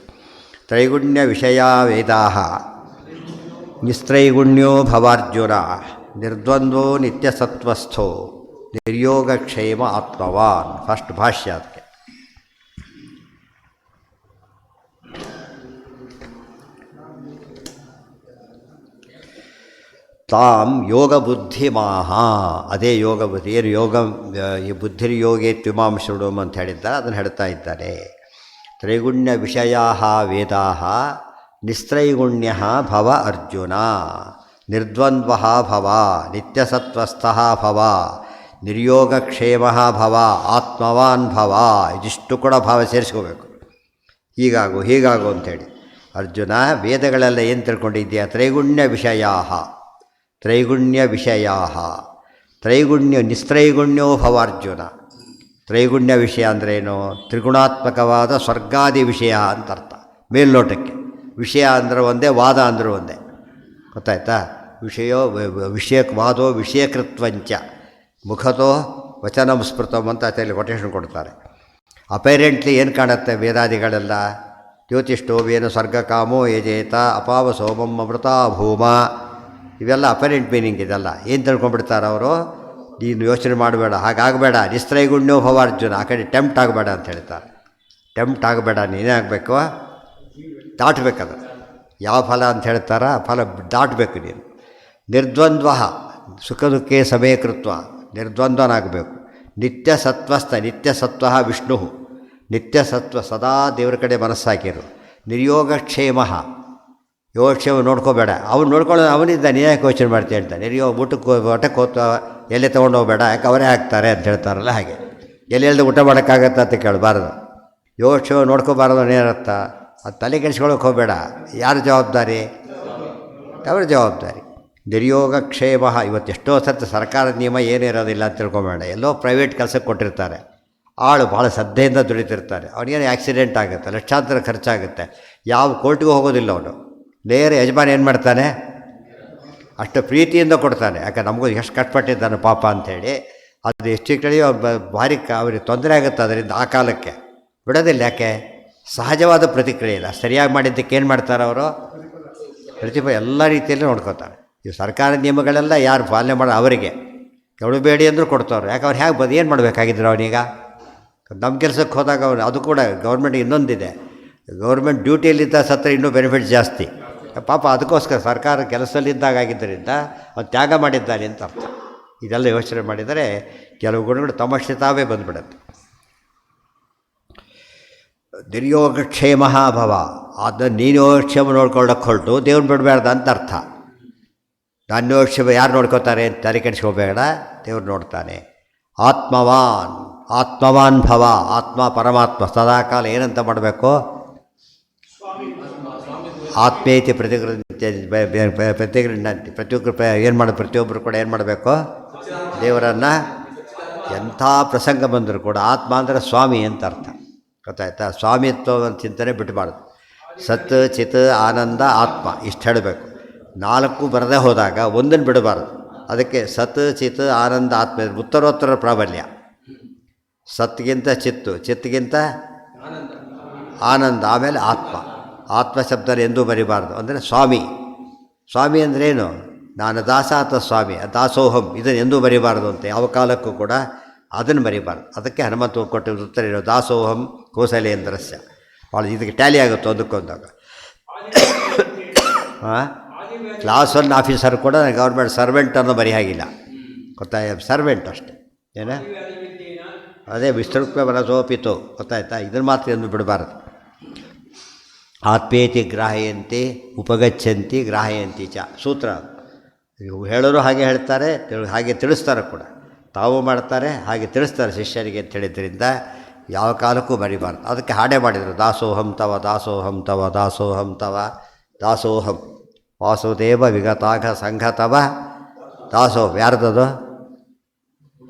ತ್ರೈಗುಣ್ಯ ವಿಷಯ ವೇದಾಹ ನಿಸ್ತ್ರೈಗುಣ್ಯೋ ಭವಾರ್ಜುನ ನಿರ್ದ್ವಂದ್ವೋ ನಿತ್ಯಸತ್ವಸ್ಥೋ ನಿರ್ಯೋಗಕ್ಷೇಮ ಆತ್ಮವಾನ್. ಫಸ್ಟ್ ಭಾಷ್ಯ ಅದಕ್ಕೆ. ತಾಂ ಯೋಗ ಬುದ್ಧಿಮಾಹ. ಅದೇ ಯೋಗ ಬುದ್ಧಿ. ಏನು ಯೋಗ? ಈ ಬುದ್ಧಿರ್ಯೋಗೇ ತ್ವಿಮಾಂ ಶೃಣುಮ್ ಅಂತ ಹೇಳಿದ್ದಾರೆ. ಅದನ್ನು ಹೇಳ್ತಾ ಇದ್ದಾರೆ. ತ್ರೈಗುಣ್ಯ ವಿಷಯಾ ವೇದಾ ನಿಸ್ತ್ರೈಗುಣ್ಯ ಭವ ಅರ್ಜುನ. ನಿರ್ದ್ವಂದ್ವ ಭವ, ನಿತ್ಯಸತ್ವಸ್ಥ ಭವ, ನಿರ್ಯೋಗಕ್ಷೇಮ ಭವ, ಆತ್ಮವಾನ್ ಭವ. ಇದಿಷ್ಟು ಕೂಡ ಭಾವ ಸೇರಿಸ್ಕೋಬೇಕು. ಹೀಗಾಗು ಅಂಥೇಳಿ. ಅರ್ಜುನ, ವೇದಗಳೆಲ್ಲ ಏನು ತಿಳ್ಕೊಂಡಿದ್ದೀಯ? ತ್ರೈಗುಣ್ಯ ವಿಷಯಾ. ತ್ರೈಗುಣ್ಯ ವಿಷಯಾ. ತ್ರೈಗುಣ್ಯ ನಿಸ್ತ್ರೈಗುಣ್ಯೋ ಭವ ಅರ್ಜುನ. ತ್ರೈಗುಣ್ಯ ವಿಷಯ ಅಂದ್ರೇನು? ತ್ರಿಗುಣಾತ್ಮಕವಾದ ಸ್ವರ್ಗಾದಿ ವಿಷಯ ಅಂತ ಅರ್ಥ ಮೇಲ್ನೋಟಕ್ಕೆ. ವಿಷಯ ಅಂದ್ರೆ ಒಂದೇ, ವಾದ ಅಂದರೂ ಒಂದೇ. ಗೊತ್ತಾಯ್ತಾ? ವಿಷಯಕ್ಕೆ ವಾದೋ ವಿಷಯಕೃತ್ವಂಚ ಮುಖತೋ ವಚನಂ ಸ್ಮೃತಂ ಅಂತ ಅಲ್ಲಿ ಕೊಟೇಶನ್ ಕೊಡ್ತಾರೆ. ಅಪೇರೆಂಟ್ಲಿ ಏನು ಕಾಣುತ್ತೆ ವೇದಾದಿಗಳೆಲ್ಲ? ಜ್ಯೋತಿಷ್ಠೋವೇನು ಸ್ವರ್ಗಕಾಮೋ ಯಜೇತ ಅಪಾವ ಸೋಮಂ ಅಮೃತ ಭೂಮ. ಇವೆಲ್ಲ ಅಪರೆಂಟ್ ಮೀನಿಂಗ್. ಇದೆಲ್ಲ ಏನು ತಿಳ್ಕೊಂಡ್ಬಿಡ್ತಾರೆ ಅವರು? ನೀನು ಯೋಚನೆ ಮಾಡಬೇಡ, ಹಾಗಾಗಬೇಡ, ನಿಸ್ತ್ರೈಗುಣ್ಯೋ ಭವ ಅರ್ಜುನ. ಆ ಕಡೆ ಟೆಂಪ್ಟ್ ಆಗಬೇಡ ಅಂತ ಹೇಳ್ತಾರೆ. ಟೆಂಪ್ಟ್ ಆಗಬೇಡ, ನೀನೇ ಆಗಬೇಕು, ದಾಟಬೇಕದು. ಯಾವ ಫಲ ಅಂತ ಹೇಳ್ತಾರ ಆ ಫಲ ದಾಟಬೇಕು ನೀನು. ನಿರ್ದ್ವಂದ್ವ ಸುಖ ದುಃಖೇ ಸಮೀಕೃತ್ವ. ನಿರ್ದ್ವಂದ್ವನಾಗಬೇಕು. ನಿತ್ಯ ಸತ್ವಸ್ಥ. ನಿತ್ಯ ಸತ್ವ ವಿಷ್ಣು. ನಿತ್ಯ ಸತ್ವ, ಸದಾ ದೇವ್ರ ಕಡೆ ಮನಸ್ಸಾಕಿರು. ನಿರ್ಯೋಗಕ್ಷೇಮ. ಯೋಗಕ್ಷೇಮ ನೋಡ್ಕೋಬೇಡ. ಅವ್ನು ನೋಡ್ಕೊಳ್ಳೋ ಅವನಿದ್ದ, ನೀ ಯಾಕೆ ಯೋಚನೆ ಮಾಡ್ತೀಯ ಅಂತ. ಊಟಕ್ಕೆ ಹೋಗ್ತ ಎಲೆ ತೊಗೊಂಡೋಗ್ಬೇಡ, ಯಾಕೆ ಅವರೇ ಹಾಕ್ತಾರೆ ಅಂತ ಹೇಳ್ತಾರಲ್ಲ ಹಾಗೆ. ಎಲ್ಲಿ ಊಟ ಮಾಡೋಕ್ಕಾಗತ್ತ ಅಂತ ಕೇಳಬಾರ್ದು. ಯೋಗಕ್ಷೇಮ ನೋಡ್ಕೋಬಾರ್ದು ಏನರ್ಥ? ಅದು ತಲೆ ಕೆಡಿಸ್ಕೊಳ್ಳೋಕೆ ಹೋಗಬೇಡ. ಯಾರು ಜವಾಬ್ದಾರಿ? ಅವರ ಜವಾಬ್ದಾರಿ. ನಿರ್ಯೋಗಕ್ಷೇಮ. ಇವತ್ತು ಎಷ್ಟೋ ಸರ್ತಿ ಸರ್ಕಾರದ ನಿಯಮ ಏನಿರೋದಿಲ್ಲ ಅಂತ ತಿಳ್ಕೊಬೇಡ. ಎಲ್ಲೋ ಪ್ರೈವೇಟ್ ಕೆಲಸಕ್ಕೆ ಕೊಟ್ಟಿರ್ತಾರೆ. ಆಳು ಭಾಳ ಶ್ರದ್ಧೆಯಿಂದ ದುಡಿತಿರ್ತಾರೆ. ಅವನಿಗೇನು ಆಕ್ಸಿಡೆಂಟ್ ಆಗುತ್ತೆ, ಲಕ್ಷಾಂತರ ಖರ್ಚಾಗುತ್ತೆ. ಯಾವ ಕೋರ್ಟ್ಗೂ ಹೋಗೋದಿಲ್ಲ ಅವನು. ನೇರ ಯಜಮಾನ ಏನು ಮಾಡ್ತಾನೆ? ಅಷ್ಟು ಪ್ರೀತಿಯಿಂದ ಕೊಡ್ತಾನೆ. ಯಾಕೆ ನಮಗೂ ಎಷ್ಟು ಕಷ್ಟಪಟ್ಟಿದ್ದಾನೆ ಪಾಪ ಅಂಥೇಳಿ. ಅದು ಎಷ್ಟು ಕಡೆ ಭಾರಿ ಅವ್ರಿಗೆ ತೊಂದರೆ ಆಗುತ್ತೆ ಅದರಿಂದ. ಆ ಕಾಲಕ್ಕೆ ಬಿಡೋದಿಲ್ಲ. ಯಾಕೆ? ಸಹಜವಾದ ಪ್ರತಿಕ್ರಿಯೆ ಇಲ್ಲ. ಸರಿಯಾಗಿ ಮಾಡಿದ್ದಕ್ಕೆ ಏನು ಮಾಡ್ತಾರೆ ಅವರು? ಎಲ್ಲ ರೀತಿಯಲ್ಲಿ ನೋಡ್ಕೋತಾರೆ. ಈ ಸರ್ಕಾರ ನಿಯಮಗಳೆಲ್ಲ ಯಾರು ಪಾಲನೆ ಮಾಡೋ ಅವರಿಗೆ ಕೊಡಬೇಡಿ ಅಂದರೂ ಕೊಡ್ತವ್ರು. ಯಾಕೆ ಅವ್ರು ಹೇಗೆ ಏನು ಮಾಡಬೇಕಾಗಿದ್ರು ಅವನೀಗ? ನಮ್ಮ ಕೆಲಸಕ್ಕೆ ಹೋದಾಗ ಅವನು, ಅದು ಕೂಡ ಗೌರ್ಮೆಂಟ್ ಇನ್ನೊಂದಿದೆ, ಗೌರ್ಮೆಂಟ್ ಡ್ಯೂಟಿಯಲ್ಲಿದ್ದ ಸತ್ರ ಇನ್ನೂ ಬೆನಿಫಿಟ್ಸ್ ಜಾಸ್ತಿ ಪಾಪ. ಅದಕ್ಕೋಸ್ಕರ ಸರ್ಕಾರ ಕೆಲಸದಲ್ಲಿದ್ದಾಗ ಆಗಿದ್ದರಿಂದ ಅವ್ನು ತ್ಯಾಗ ಮಾಡಿದ್ದಾನೆ ಅಂತ ಅರ್ಥ. ಇದೆಲ್ಲ ಯೋಚನೆ ಮಾಡಿದರೆ ಕೆಲವು ಗುಣಗಳು ತಮ್ಮಷ್ಟೇ ತಾವೇ ಬಂದುಬಿಡುತ್ತೆ. ನಿರ್ಯೋಗಕ್ಷೇಮ ಭವ. ಅದನ್ನು ನೀನು ಯೋಗಕ್ಷೇಮ ನೋಡ್ಕೊಳ್ಳೋಕೆ ಹೊರಟು ದೇವ್ರು ಬಿಡಬೇಡ್ದ ಅಂತ ಅರ್ಥ. ನಾಣ್ಯೋಕ್ಷ ಯಾರು ನೋಡ್ಕೋತಾರೆ ಅಂತ ತಲೆ ಕೆಡಿಸ್ಕೋಬೇಡ, ದೇವ್ರು ನೋಡ್ತಾನೆ. ಆತ್ಮವಾನ್, ಆತ್ಮವಾನ್ ಭವ, ಆತ್ಮ ಪರಮಾತ್ಮ ಸದಾಕಾಲ ಏನಂತ ಮಾಡಬೇಕು? ಆತ್ಮೇತಿ ಪ್ರತಿಯೊಬ್ಬರು ಏನು ಮಾಡೋದು? ಪ್ರತಿಯೊಬ್ಬರು ಕೂಡ ಏನು ಮಾಡಬೇಕು? ದೇವರನ್ನು ಎಂಥ ಪ್ರಸಂಗ ಬಂದರೂ ಕೂಡ ಆತ್ಮ ಅಂದರೆ ಸ್ವಾಮಿ ಅಂತ ಅರ್ಥ, ಗೊತ್ತಾಯ್ತಾ? ಸ್ವಾಮಿತ್ವವನ್ನು ಚಿಂತನೆ ಬಿಟ್ಟಬಾರ್ದು. ಸತ್, ಚಿತ್, ಆನಂದ, ಆತ್ಮ ಇಷ್ಟು ಹೇಳಬೇಕು. 4 ಬರದೇ ಹೋದಾಗ ಒಂದನ್ನು ಬಿಡಬಾರ್ದು. ಅದಕ್ಕೆ ಸತ್, ಚಿತ್, ಆನಂದ, ಆತ್ಮ ಉತ್ತರೋತ್ತರ ಪ್ರಾಬಲ್ಯ. ಸತ್ಗಿಂತ ಚಿತ್ತು, ಚಿತ್ತಿಗಿಂತ ಆನಂದ, ಆಮೇಲೆ ಆತ್ಮ. ಆತ್ಮ ಶಬ್ದ ಎಂದೂ ಬರಿಬಾರ್ದು. ಅಂದರೆ ಸ್ವಾಮಿ. ಸ್ವಾಮಿ ಅಂದ್ರೇನು? ನಾನು ದಾಸಾತ ಸ್ವಾಮಿ, ದಾಸೋಹಂ, ಇದನ್ನು ಎಂದೂ ಬರಿಬಾರ್ದು ಅಂತ ಯಾವ ಕಾಲಕ್ಕೂ ಕೂಡ ಅದನ್ನು ಬರಿಬಾರ್ದು. ಅದಕ್ಕೆ ಹನುಮಂತ ಕೊಟ್ಟ ಉತ್ತರ ಇರೋ ದಾಸೋಹಂ ಕೌಸಲೇಂದ್ರಸ್ಯ. ಭಾಳ ಇದಕ್ಕೆ ಟ್ಯಾಲಿ ಆಗುತ್ತೆ ಒಂದಕ್ಕೊಂದಾಗ. ಹಾಂ, ಕ್ಲಾಸ್ 1 ಆಫೀಸರ್ ಕೂಡ ಗೌರ್ಮೆಂಟ್ ಸರ್ವೆಂಟ್ ಅನ್ನೋ ಬರೀ ಹಾಗಿಲ್ಲ, ಗೊತ್ತಾಯ? ಸರ್ವೆಂಟ್ ಅಷ್ಟೆ. ಏನ ಅದೇ ವಿಸ್ತೃತ ಮನಸೋಪಿತು, ಗೊತ್ತಾಯ್ತಾ? ಇದನ್ನು ಮಾತ್ರ ಎಂದು ಬಿಡಬಾರದು. ಆತ್ಮೇತಿ ಗ್ರಾಹಯಂತಿ ಉಪಗಚ್ಚಂತಿ ಗ್ರಾಹಯಂತಿ ಚ ಸೂತ್ರ. ಹೇಳೋರು ಹಾಗೆ ಹೇಳ್ತಾರೆ, ಹಾಗೆ ತಿಳಿಸ್ತಾರೆ ಕೂಡ. ತಾವು ಮಾಡ್ತಾರೆ, ಹಾಗೆ ತಿಳಿಸ್ತಾರೆ ಶಿಷ್ಯರಿಗೆ ಅಂತ ಹೇಳಿದ್ರಿಂದ ಯಾವ ಕಾಲಕ್ಕೂ ಬರಿಬಾರ್ದು. ಅದಕ್ಕೆ ಹಾಡೇ ಮಾಡಿದರು, ದಾಸೋಹಂ ತವ ದಾಸೋಹಂ ತವ ದಾಸೋಹಂ ತವ ದಾಸೋಹಂ ವಾಸುದೇವ ವಿಗತಾಘ ಸಂಘ ತವ ದಾಸೋಹಂ. ಯಾರ್ದದು?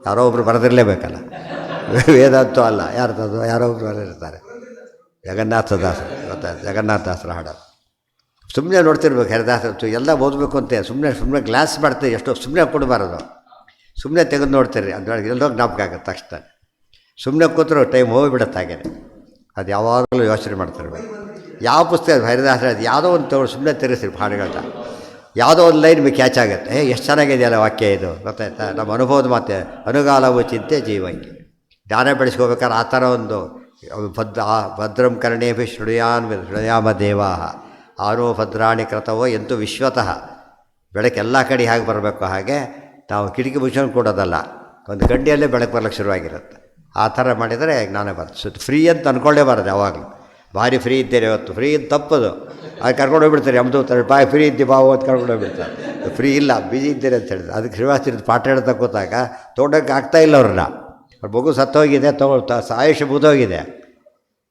ಯಾರೋ ಒಬ್ರು ಬರೆದಿರಲೇಬೇಕಲ್ಲ, ವೇದಂತೂ ಅಲ್ಲ. ಯಾರ್ದದು? ಯಾರೋ ಒಬ್ರು ಬರೆದಿರ್ತಾರೆ. ಜಗನ್ನಾಥದಾಸರು, ಗೊತ್ತಾಯ್ತು? ಜಗನ್ನಾಥದಾಸರ ಹಾಡು. ಸುಮ್ಮನೆ ನೋಡ್ತಿರ್ಬೇಕು ಹರಿದಾಸರು ಎಲ್ಲ ಓದಬೇಕು ಅಂತ. ಸುಮ್ಮನೆ ಗ್ಲಾಸ್ ಮಾಡ್ತೀವಿ, ಎಷ್ಟೋ ಸುಮ್ಮನೆ ಕೊಡಬಾರದು. ಸುಮ್ಮನೆ ತೆಗೆದು ನೋಡ್ತೀರಿ, ಅದ್ರೊಳಗೆ ಎಲ್ಲೋ ಜ್ಞಾಪಕ ಆಗುತ್ತೆ ತಕ್ಷಣ. ಸುಮ್ಮನೆ ಕೂತರು ಟೈಮ್ ಹೋಗಿಬಿಡುತ್ತೆ ಹಾಗೆ. ಅದು ಯಾವಾಗಲೂ ಯೋಚನೆ ಮಾಡ್ತಿರ್ಬೇಕು. ಯಾವ ಪುಸ್ತಕ ಹರಿದಾಸರ ಅದು ಯಾವುದೋ ಒಂದು ತಗೊಂಡು ಸುಮ್ಮನೆ ತಿರುಗಿಸ್ರಿ ಹಾಡುಗಳನ್ನ, ಯಾವುದೋ ಒಂದು ಲೈನ್ ನಿಮಗೆ ಕ್ಯಾಚ್ ಆಗುತ್ತೆ. ಎಷ್ಟು ಚೆನ್ನಾಗಿದೆಯಲ್ಲ ವಾಕ್ಯ ಇದು, ಗೊತ್ತಾಯ್ತಾ? ನಮ್ಮ ಅನುಭವದ ಮಾತೆ ಅನುಗಾಲವು ಚಿಂತೆ ಜೀವಕ್ಕೆ. ಜ್ಞಾನ ಬೆಳೆಸ್ಕೋಬೇಕಾದ್ರೆ ಆ ಥರ ಒಂದು ಭದ್ರಂ ಕರ್ಣೇಭಿ ಶೃಣುಯಾಮ ದೇವಾ ಆರೋ ಭದ್ರಾಣಿ ಕೃತವೋ ಎಂತೂ ವಿಶ್ವತಃ. ಬೆಳಕೆಲ್ಲ ಕಡೆ ಹೇಗೆ ಬರಬೇಕು ಹಾಗೆ ನಾವು ಕಿಟಕಿ ಮುಚ್ಕೊಂಡು ಕೊಡೋದಲ್ಲ, ಒಂದು ಗಂಡಿಯಲ್ಲೇ ಬೆಳಕು ಬರ್ಲಿಕ್ಕೆ ಶುರುವಾಗಿರುತ್ತೆ. ಆ ಥರ ಮಾಡಿದರೆ ಜ್ಞಾನ ಬರ್ತದೆ. ಫ್ರೀ ಅಂತ ಅಂದ್ಕೊಳ್ಳೇಬಾರದು ಯಾವಾಗಲೂ. ಭಾರಿ ಫ್ರೀ ಇದ್ದೇನೆ ಇವತ್ತು, ಫ್ರೀ ಅಂತ ತಪ್ಪದು. ಅದು ಕರ್ಕೊಂಡು ಹೋಗ್ಬಿಡ್ತಾರೆ ಯಮದೂತರು, ಬಾಯ್ ಫ್ರೀ ಇದ್ದಿ ಬಾವು ಅಂತ ಕರ್ಕೊಂಡು ಹೋಗ್ಬಿಡ್ತಾರೆ. ಫ್ರೀ ಇಲ್ಲ, ಬಿಜಿ ಇದ್ದೇನೆ ಅಂತ ಹೇಳಿದ್ರು. ಅದಕ್ಕೆ ಶ್ರೀವಾಸ್ತ್ರಿ ಪಾಠ ಹೇಳ್ತಾ ಕೂತಾಗ ತೊಗೊಂಡೋಕ್ಕೆ ಆಗ್ತಾಯಿಲ್ಲ ಅವ್ರನ್ನ. ಅವ್ರ ಮಗು ಸತ್ತೋಗಿದೆ, ಆಯುಷ್ಯ ಮುಗಿದೋಗಿದೆ,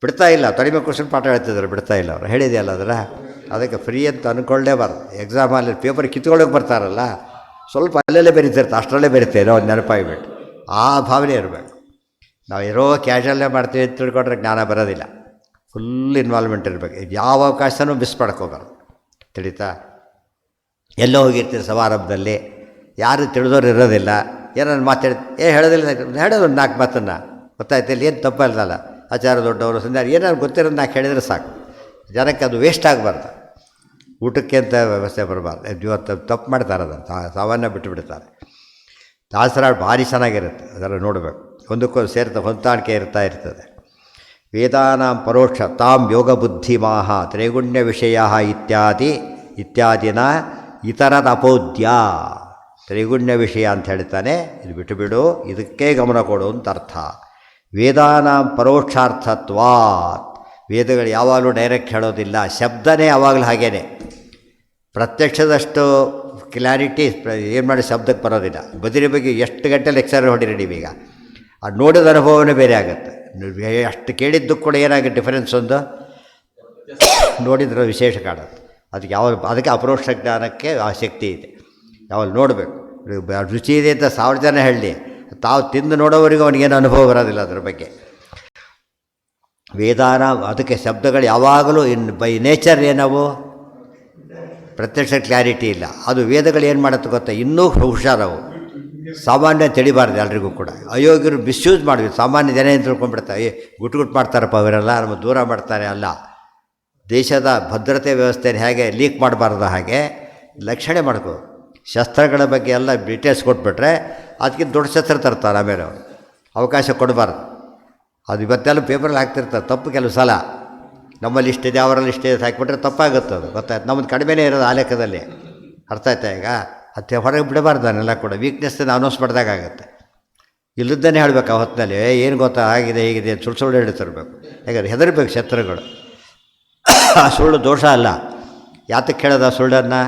ಬಿಡ್ತಾ ಇಲ್ಲ. ತಡಿಮೆ ಕ್ವಶನ್ ಪಾಠ ಹೇಳ್ತಿದ್ರು, ಬಿಡ್ತಾ ಇಲ್ಲ ಅವರು. ಹೇಳಿದೆಯಲ್ಲ ಅದರ. ಅದಕ್ಕೆ ಫ್ರೀ ಅಂತ ಅಂದ್ಕೊಳ್ಳೇಬಾರ್ದು. ಎಕ್ಸಾಮಲ್ಲಿ ಪೇಪರ್ ಕಿತ್ಕೊಳ್ಳೋಕೆ ಬರ್ತಾರಲ್ಲ, ಸ್ವಲ್ಪ ಅಲ್ಲೆಲ್ಲೇ ಬೆರೀತಿರ್ತಾರೆ, ಅಷ್ಟರಲ್ಲೇ ಬೆರಿತೇನೋ ಒಂದು ನೆನಪಾಗಿಬಿಟ್ಟು ಆ ಭಾವನೆ ಇರಬೇಕು. ನಾವು ಇರೋ ಕ್ಯಾಶುವಲ್ಲೇ ಮಾಡ್ತೀವಿ ಅಂತ ತಿಳ್ಕೊಂಡ್ರೆ ಜ್ಞಾನ ಬರೋದಿಲ್ಲ. ಫುಲ್ ಇನ್ವಾಲ್ವ್ಮೆಂಟ್ ಇರಬೇಕು. ಯಾವ ಅವಕಾಶನೂ ಮಿಸ್ ಮಾಡ್ಕೋಬಾರ್ದು, ತಿಳಿತಾ? ಎಲ್ಲೋ ಹೋಗಿರ್ತೀರಿ ಸಮಾರಂಭದಲ್ಲಿ, ಯಾರು ತಿಳಿದವ್ರು ಇರೋದಿಲ್ಲ, ಏನಾದ್ರು ಮಾತಾಡಿ ಹೇಳೋದಿಲ್ಲ, ಹೇಳೋದು 4 ಮಾತನ್ನು, ಗೊತ್ತಾಯ್ತು? ಇಲ್ಲಿ ಏನು ತಪ್ಪಲ್ಲ. ಆಚಾರ ದೊಡ್ಡವರು ಸಂಧ್ಯಾರ ಏನಾದ್ರು ಗೊತ್ತಿರೋದು 4 ಹೇಳಿದರೆ ಸಾಕು. ಜನಕ್ಕೆ ಅದು ವೇಸ್ಟ್ ಆಗಬಾರ್ದು. ಊಟಕ್ಕೆ ಅಂತ ವ್ಯವಸ್ಥೆ ಬರಬಾರ್ದು. ಇವತ್ತು ತಪ್ಪು ಮಾಡ್ತಾರೆ, ಅದನ್ನು ಸಾಮಾನ್ಯ ಬಿಟ್ಟುಬಿಡ್ತಾರೆ. ದಾಸರಾಡು ಭಾರಿ ಚೆನ್ನಾಗಿರುತ್ತೆ, ಅದನ್ನು ನೋಡಬೇಕು. ಒಂದಕ್ಕೊಂದು ಹೊಂದಾಣಿಕೆ ಇರ್ತದೆ. ವೇದಾನಾಂ ಪರೋಕ್ಷ ತಾಂ ಯೋಗ ಬುದ್ಧಿಮಾಹ ತ್ರೈಗುಣ್ಯ ವಿಷಯ ಇತ್ಯಾದಿನ ಇತರದಪೋದ್ಯ. ತ್ರೈಗುಣ್ಯ ವಿಷಯ ಅಂತ ಹೇಳ್ತಾನೆ, ಇದು ಬಿಟ್ಟುಬಿಡು, ಇದಕ್ಕೆ ಗಮನ ಕೊಡು ಅಂತ ಅರ್ಥ. ವೇದಾನಾಂ ಪರೋಕ್ಷಾರ್ಥತ್ವಾತ್. ವೇದಗಳು ಯಾವಾಗಲೂ ಡೈರೆಕ್ಟ್ ಹೇಳೋದಿಲ್ಲ, ಶಬ್ದನೇ ಯಾವಾಗಲೂ ಹಾಗೇನೆ. ಪ್ರತ್ಯಕ್ಷದಷ್ಟು ಕ್ಲಾರಿಟಿ ಏನು ಮಾಡಿ ಶಬ್ದಕ್ಕೆ ಬರೋದಿಲ್ಲ. ಬದಿರಿ ಬಗ್ಗೆ ಎಷ್ಟು ಗಂಟೆ ಲೆಕ್ಚರ್ ಹೊಡಿರಿ ನೀವೀಗ, ಅದು ನೋಡಿದ ಅನುಭವನೇ ಬೇರೆ ಆಗುತ್ತೆ. ಅಷ್ಟು ಕೇಳಿದ್ದು ಕೂಡ ಏನಾಗುತ್ತೆ ಡಿಫರೆನ್ಸ್, ಒಂದು ನೋಡಿದ್ರೆ ವಿಶೇಷ ಕಾಣುತ್ತೆ. ಅದಕ್ಕೆ ಅಪರೋಕ್ಷ ಜ್ಞಾನಕ್ಕೆ ಆ ಶಕ್ತಿ ಇದೆ. ಯಾವಾಗ ನೋಡಬೇಕು. ರುಚಿ ಇದೆ ಅಂತ 1000 ಜನ ಹೇಳಿ, ತಾವು ತಿಂದು ನೋಡೋವರೆಗೂ ಅವನಿಗೇನು ಅನುಭವ ಬರೋದಿಲ್ಲ ಅದ್ರ ಬಗ್ಗೆ. ವೇದಾನ ಅದಕ್ಕೆ ಶಬ್ದಗಳು ಯಾವಾಗಲೂ ಬೈ ನೇಚರ್ ಏನವು ಪ್ರತ್ಯಕ್ಷ ಕ್ಲಾರಿಟಿ ಇಲ್ಲ. ಅದು ವೇದಗಳು ಏನು ಮಾಡುತ್ತೆ ಗೊತ್ತಾ, ಇನ್ನೂ ಹುಷಾರವು. ಸಾಮಾನ್ಯ ತಿಳಿಬಾರ್ದು ಎಲ್ರಿಗೂ ಕೂಡ. ಅಯೋಗ್ಯರು ಮಿಸ್ಯೂಸ್ ಮಾಡಿದ್ವಿ. ಸಾಮಾನ್ಯ ಜನ ಏನು ತಿಳ್ಕೊಂಡ್ಬಿಡ್ತಾರೆ, ಗುಟ್ಟು ಮಾಡ್ತಾರಪ್ಪ ಅವರೆಲ್ಲ, ನಮ್ಮ ದೂರ ಮಾಡ್ತಾರೆ. ಅಲ್ಲ, ದೇಶದ ಭದ್ರತೆ ವ್ಯವಸ್ಥೆಯನ್ನು ಹೇಗೆ ಲೀಕ್ ಮಾಡಬಾರ್ದು ಹಾಗೆ ಲಕ್ಷಣೆ ಮಾಡ್ಕೋ. ಶಸ್ತ್ರಗಳ ಬಗ್ಗೆ ಎಲ್ಲ ಡೀಟೇಲ್ಸ್ ಕೊಟ್ಬಿಟ್ರೆ ಅದಕ್ಕಿಂತ ದೊಡ್ಡ ಶಸ್ತ್ರ ತರ್ತಾರೆ. ಆಮೇಲೆ ಅವರು ಅವಕಾಶ ಕೊಡಬಾರ್ದು. ಅದು ಇವತ್ತೆಲ್ಲ ಪೇಪರಲ್ಲಿ ಹಾಕ್ತಿರ್ತಾರೆ. ತಪ್ಪು ಕೆಲವು ಸಲ ನಮ್ಮಲ್ಲಿ ಇಷ್ಟಿದೆ, ಅವರಲ್ಲಿ ಇಷ್ಟಿದೆ ಹಾಕಿಬಿಟ್ರೆ ತಪ್ಪಾಗುತ್ತೆ. ಅದು ಗೊತ್ತಾಯ್ತು. ನಮ್ಮದು ಕಡಿಮೆನೇ ಇರೋದು ಆ ಲೆಕ್ಕದಲ್ಲಿ. ಅರ್ಥ ಆಯ್ತಾ ಈಗ? ಅದು ಹೊರಗೆ ಬಿಡಬಾರ್ದು. ಅದನ್ನೆಲ್ಲ ಕೂಡ ವೀಕ್ನೆಸ್ಸನ್ನು ಅನೌನ್ಸ್ ಮಾಡಿದಾಗುತ್ತೆ. ಇಲ್ಲದೇ ಹೇಳಬೇಕು ಆ ಹೊತ್ತಿನಲ್ಲಿ, ಏನು ಗೊತ್ತಾ ಆಗಿದೆ ಹೀಗಿದೆ ಸುಳ್ಳು ಹೇಳ್ತಿರ್ಬೇಕು. ಯಾಕಂದ್ರೆ ಹೆದರ್ಬೇಕು ಶತ್ರುಗಳು. ಆ ಸುಳ್ಳು ದೋಷ ಅಲ್ಲ. ಯಾತಕ್ಕೆ ಹೇಳೋದು ಆ ಸುಳ್ಳನ್ನು?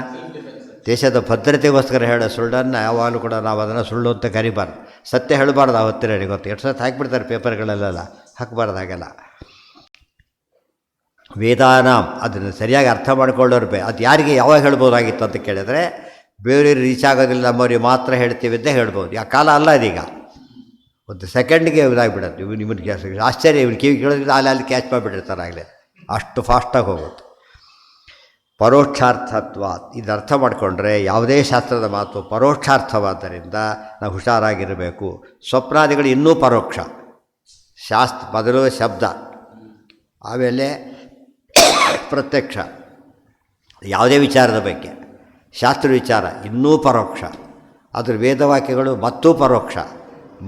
ದೇಶದ ಭದ್ರತೆಗೋಸ್ಕರ ಹೇಳೋ ಸುಳ್ಳನ್ನು ಯಾವಾಗಲೂ ಕೂಡ ನಾವು ಅದನ್ನು ಸುಳ್ಳು ಅಂತ ಕರಿಬಾರ್ದು. ಸತ್ಯ ಹೇಳಬಾರ್ದು. ಆವತ್ತಿನ ಗೊತ್ತು ಎಷ್ಟು ಸತ್ತು ಹಾಕಿಬಿಡ್ತಾರೆ ಪೇಪರ್ಗಳಲ್ಲೆಲ್ಲ, ಹಾಕಬಾರ್ದು ಹಾಗೆಲ್ಲ. ವೇದಾನಾಂ ಅದನ್ನು ಸರಿಯಾಗಿ ಅರ್ಥ ಮಾಡ್ಕೊಳ್ಳೋರು ಅದು ಯಾರಿಗೆ ಯಾವಾಗ ಹೇಳ್ಬೋದಾಗಿತ್ತು ಅಂತ ಕೇಳಿದ್ರೆ, ಬೇರೆಯವ್ರಿಗೆ ರೀಚ್ ಆಗೋದಿಲ್ಲ, ನಮ್ಮವ್ರಿಗೆ ಮಾತ್ರ ಹೇಳ್ತೀವಿ ಅಂತ ಹೇಳ್ಬೋದು. ಆ ಕಾಲ ಅಲ್ಲ ಅದೀಗ. ಒಂದು ಸೆಕೆಂಡ್ಗೆ ಇದಾಗಿಬಿಡತ್ತೆ. ನಿಮಗೆ ಆಶ್ಚರ್ಯ, ಇವ್ನು ಕಿವಿ ಕೇಳೋದ್ರಿಂದ ಅಲ್ಲಿ ಕ್ಯಾಚ್ ಮಾಡಿಬಿಟ್ಟಿರ್ತಾರೆ ಆಗಲೇ, ಅಷ್ಟು ಫಾಸ್ಟಾಗಿ ಹೋಗುತ್ತೆ. ಪರೋಕ್ಷಾರ್ಥತ್ವ ಇದು ಅರ್ಥ ಮಾಡಿಕೊಂಡ್ರೆ ಯಾವುದೇ ಶಾಸ್ತ್ರದ ಮಾತು ಪರೋಕ್ಷಾರ್ಥವಾದ್ದರಿಂದ ನಾವು ಹುಷಾರಾಗಿರಬೇಕು. ಸ್ವಪ್ನಾದಿಗಳು ಇನ್ನೂ ಪರೋಕ್ಷ. ಮೊದಲು ಶಬ್ದ, ಆಮೇಲೆ ಪ್ರತ್ಯಕ್ಷ, ಯಾವುದೇ ವಿಚಾರದ ಬಗ್ಗೆ. ಶಾಸ್ತ್ರ ವಿಚಾರ ಇನ್ನೂ ಪರೋಕ್ಷ, ಅದ್ರ ವೇದವಾಕ್ಯಗಳು ಮತ್ತೂ ಪರೋಕ್ಷ.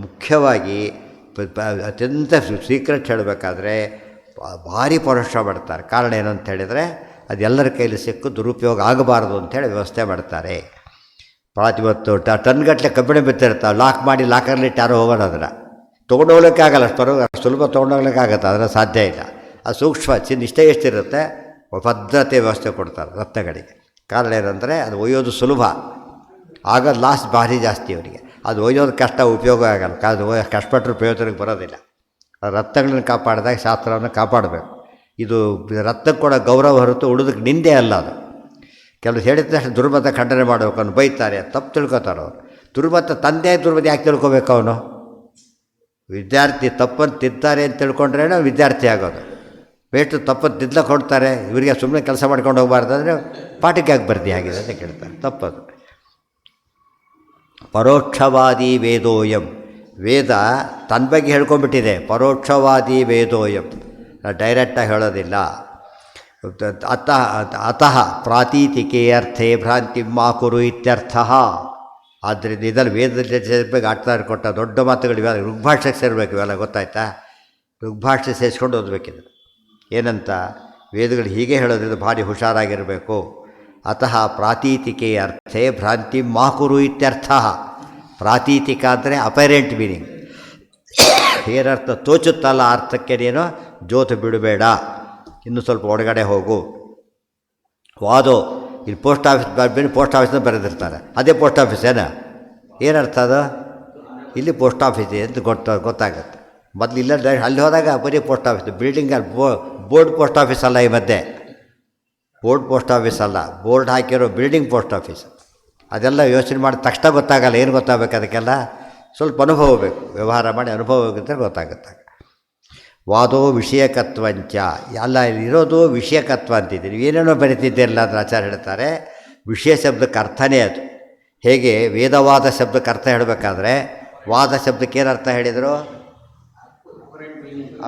ಮುಖ್ಯವಾಗಿ ಅತ್ಯಂತ ಸೀಕ್ರೆಟ್ ಹೇಳಬೇಕಾದ್ರೆ ಭಾರಿ ಪರೋಕ್ಷ ಮಾಡ್ತಾರೆ. ಕಾರಣ ಏನು ಅಂತ ಹೇಳಿದರೆ, ಅದೆಲ್ಲರ ಕೈಲಿ ಸಿಕ್ಕು ದುರುಪಯೋಗ ಆಗಬಾರ್ದು ಅಂಥೇಳಿ ವ್ಯವಸ್ಥೆ ಮಾಡ್ತಾರೆ. ಇವತ್ತು ಟನ್ಗಟ್ಟಲೆ ಕಬ್ಬಿಣ ಬಿತ್ತಿರ್ತಾವೆ, ಲಾಕ್ ಮಾಡಿ ಲಾಕರ್ಲಿಟ್ಟು ಯಾರೋ ಹೋಗೋಣ, ಅದನ್ನು ತೊಗೊಂಡೋಗ್ಲಿಕ್ಕೆ ಆಗಲ್ಲ. ಅಷ್ಟು ಸುಲಭ ತೊಗೊಂಡೋಗ್ಲಿಕ್ಕೆ ಆಗುತ್ತೆ, ಅದರ ಸಾಧ್ಯ ಇಲ್ಲ. ಅದು ಸೂಕ್ಷ್ಮ ಇಷ್ಟೇ ಎಷ್ಟಿರುತ್ತೆ, ಭದ್ರತೆ ವ್ಯವಸ್ಥೆ ಕೊಡ್ತಾರೆ ರತ್ನಗಳಿಗೆ. ಕಾರಣ ಏನಂದರೆ ಅದು ಒಯ್ಯೋದು ಸುಲಭ, ಆಗ ಲಾಸ್ ಭಾರಿ ಜಾಸ್ತಿ ಅವರಿಗೆ. ಅದು ಒಯ್ಯೋದು ಕಷ್ಟ, ಉಪಯೋಗ ಆಗಲ್ಲ. ಅದು ಕಷ್ಟಪಟ್ಟರು ಪ್ರಯೋಜನಕ್ಕೆ ಬರೋದಿಲ್ಲ. ರತ್ನಗಳನ್ನು ಕಾಪಾಡಿದಾಗ ಶಾಸ್ತ್ರವನ್ನು ಕಾಪಾಡಬೇಕು. ಇದು ರತ್ನಕ್ಕೆ ಕೊಡೋ ಗೌರವ ಹೊರತು ಉಳಿದಕ್ಕೆ ನಿಂದೆ ಅಲ್ಲ. ಅದು ಕೆಲವು ಹೇಳಿದ ತಕ್ಷಣ ದುರ್ಮತ ಖಂಡನೆ ಮಾಡಬೇಕು, ಅವನು ಬೈತಾರೆ, ತಪ್ಪು ತಿಳ್ಕೊತಾರೆ ಅವರು. ದುರ್ಮತ ತಂದೆ ದುರ್ಮತ ಯಾಕೆ ತಿಳ್ಕೊಬೇಕು? ಅವನು ವಿದ್ಯಾರ್ಥಿ ತಪ್ಪನ್ನು ತಿದ್ತಾರೆ ಅಂತ ತಿಳ್ಕೊಂಡ್ರೆ ವಿದ್ಯಾರ್ಥಿ ಆಗೋದು. ಬೇಟು ತಪ್ಪನ್ನು ತಿದ್ದಕ್ಕೆ ಹೊಡ್ತಾರೆ, ಇವರಿಗೆ ಸುಮ್ಮನೆ ಕೆಲಸ ಮಾಡ್ಕೊಂಡು ಹೋಗಬಾರ್ದು ಅಂದರೆ ಪಾಠಕ್ಕೆ ಯಾಕೆ ಬರ್ದಿ ಆಗಿದೆ ಅಂತ ಕೇಳ್ತಾರೆ, ತಪ್ಪದು. ಪರೋಕ್ಷವಾದಿ ವೇದೋಯಂ, ವೇದ ತನ್ನ ಬಗ್ಗೆ ಹೇಳ್ಕೊಂಡ್ಬಿಟ್ಟಿದೆ. ಪರೋಕ್ಷವಾದಿ ವೇದೋಯಂ, ಡೈರೆಕ್ಟಾಗಿ ಹೇಳೋದಿಲ್ಲ. ಅತಃ ಪ್ರಾತೀತಿಕೆ ಅರ್ಥೇ ಭ್ರಾಂತಿ ಮಾ ಕುರು ಇತ್ಯರ್ಥ. ಆದ್ದರಿಂದ ಇದರಲ್ಲಿ ವೇದದಲ್ಲಿ ಸೇರ್ಬೇಕು, ಆಡ್ತಾರೆ ಕೊಟ್ಟ ದೊಡ್ಡ ಮಾತುಗಳು ಇವೆಲ್ಲ ಋಗ್ಭಾಷೆಗೆ ಸೇರಬೇಕು. ಇವೆಲ್ಲ ಗೊತ್ತಾಯ್ತಾ? ಋಗ್ಭಾಷೆ ಸೇರಿಸ್ಕೊಂಡು ಓದಬೇಕಿದೆ. ಏನಂತ ವೇದಗಳು ಹೀಗೆ ಹೇಳೋದ್ರಿಂದ ಭಾರಿ ಹುಷಾರಾಗಿರಬೇಕು. ಅತಃ ಪ್ರಾತೀತಿಕೆ ಅರ್ಥೇ ಭ್ರಾಂತಿ ಮಾ ಕುರು ಇತ್ಯರ್ಥ. ಪ್ರಾತೀತಿಕ ಅಂದರೆ ಅಪರೆಂಟ್ ಮೀನಿಂಗ್, ಏನರ್ಥ ತೋಚುತ್ತಲ್ಲ ಅರ್ಥಕ್ಕೆ ನೀನು ಜೋತು ಬಿಡಬೇಡ, ಇನ್ನೂ ಸ್ವಲ್ಪ ಒಳಗಡೆ ಹೋಗು. ವಾದೋ ಇಲ್ಲಿ ಪೋಸ್ಟ್ ಆಫೀಸ್ ಬರ್ಬೇಡಿ, ಪೋಸ್ಟ್ ಆಫೀಸ್ನ ಬರೆದಿರ್ತಾರೆ, ಅದೇ ಪೋಸ್ಟ್ ಆಫೀಸೇನಾ? ಏನರ್ಥ ಅದು? ಇಲ್ಲಿ ಪೋಸ್ಟ್ ಆಫೀಸ್ ಅಂತ ಗೊತ್ತಾಗುತ್ತೆ. ಮೊದಲು ಇಲ್ಲ ಅಲ್ಲಿ ಹೋದಾಗ ಬರೀ ಪೋಸ್ಟ್ ಆಫೀಸ್, ಬಿಲ್ಡಿಂಗಲ್ಲಿ ಬೋರ್ಡ್ ಪೋಸ್ಟ್ ಆಫೀಸ್ ಅಲ್ಲ, ಈ ಮಧ್ಯೆ ಬೋರ್ಡ್ ಪೋಸ್ಟ್ ಆಫೀಸ್ ಅಲ್ಲ, ಬೋರ್ಡ್ ಹಾಕಿರೋ ಬಿಲ್ಡಿಂಗ್ ಪೋಸ್ಟ್ ಆಫೀಸ್. ಅದೆಲ್ಲ ಯೋಚನೆ ಮಾಡಿ ತಕ್ಷಣ ಗೊತ್ತಾಗಲ್ಲ. ಏನು ಗೊತ್ತಾಗಬೇಕು? ಅದಕ್ಕೆಲ್ಲ ಸ್ವಲ್ಪ ಅನುಭವ ಬೇಕು, ವ್ಯವಹಾರ ಮಾಡಿ ಅನುಭವ ಬೇಕಂತ ಗೊತ್ತಾಗುತ್ತೆ. ವಾದೋ ವಿಷಯಕತ್ವಂಚ, ಎಲ್ಲ ಇರೋದು ವಿಷಯಕತ್ವ ಅಂತಿದ್ದೀರಿ. ಏನೇನೋ ಬರೀತಿದ್ದೀರಲ್ಲ ಅದನ್ನು ಆಚಾರ್ಯ ಹೇಳ್ತಾರೆ. ವಿಷಯ ಶಬ್ದಕ್ಕೆ ಅರ್ಥನೇ ಅದು. ಹೇಗೆ ವೇದವಾದ ಶಬ್ದಕ್ಕೆ ಅರ್ಥ ಹೇಳಬೇಕಾದ್ರೆ ವಾದ ಶಬ್ದಕ್ಕೆ ಏನು ಅರ್ಥ ಹೇಳಿದರು?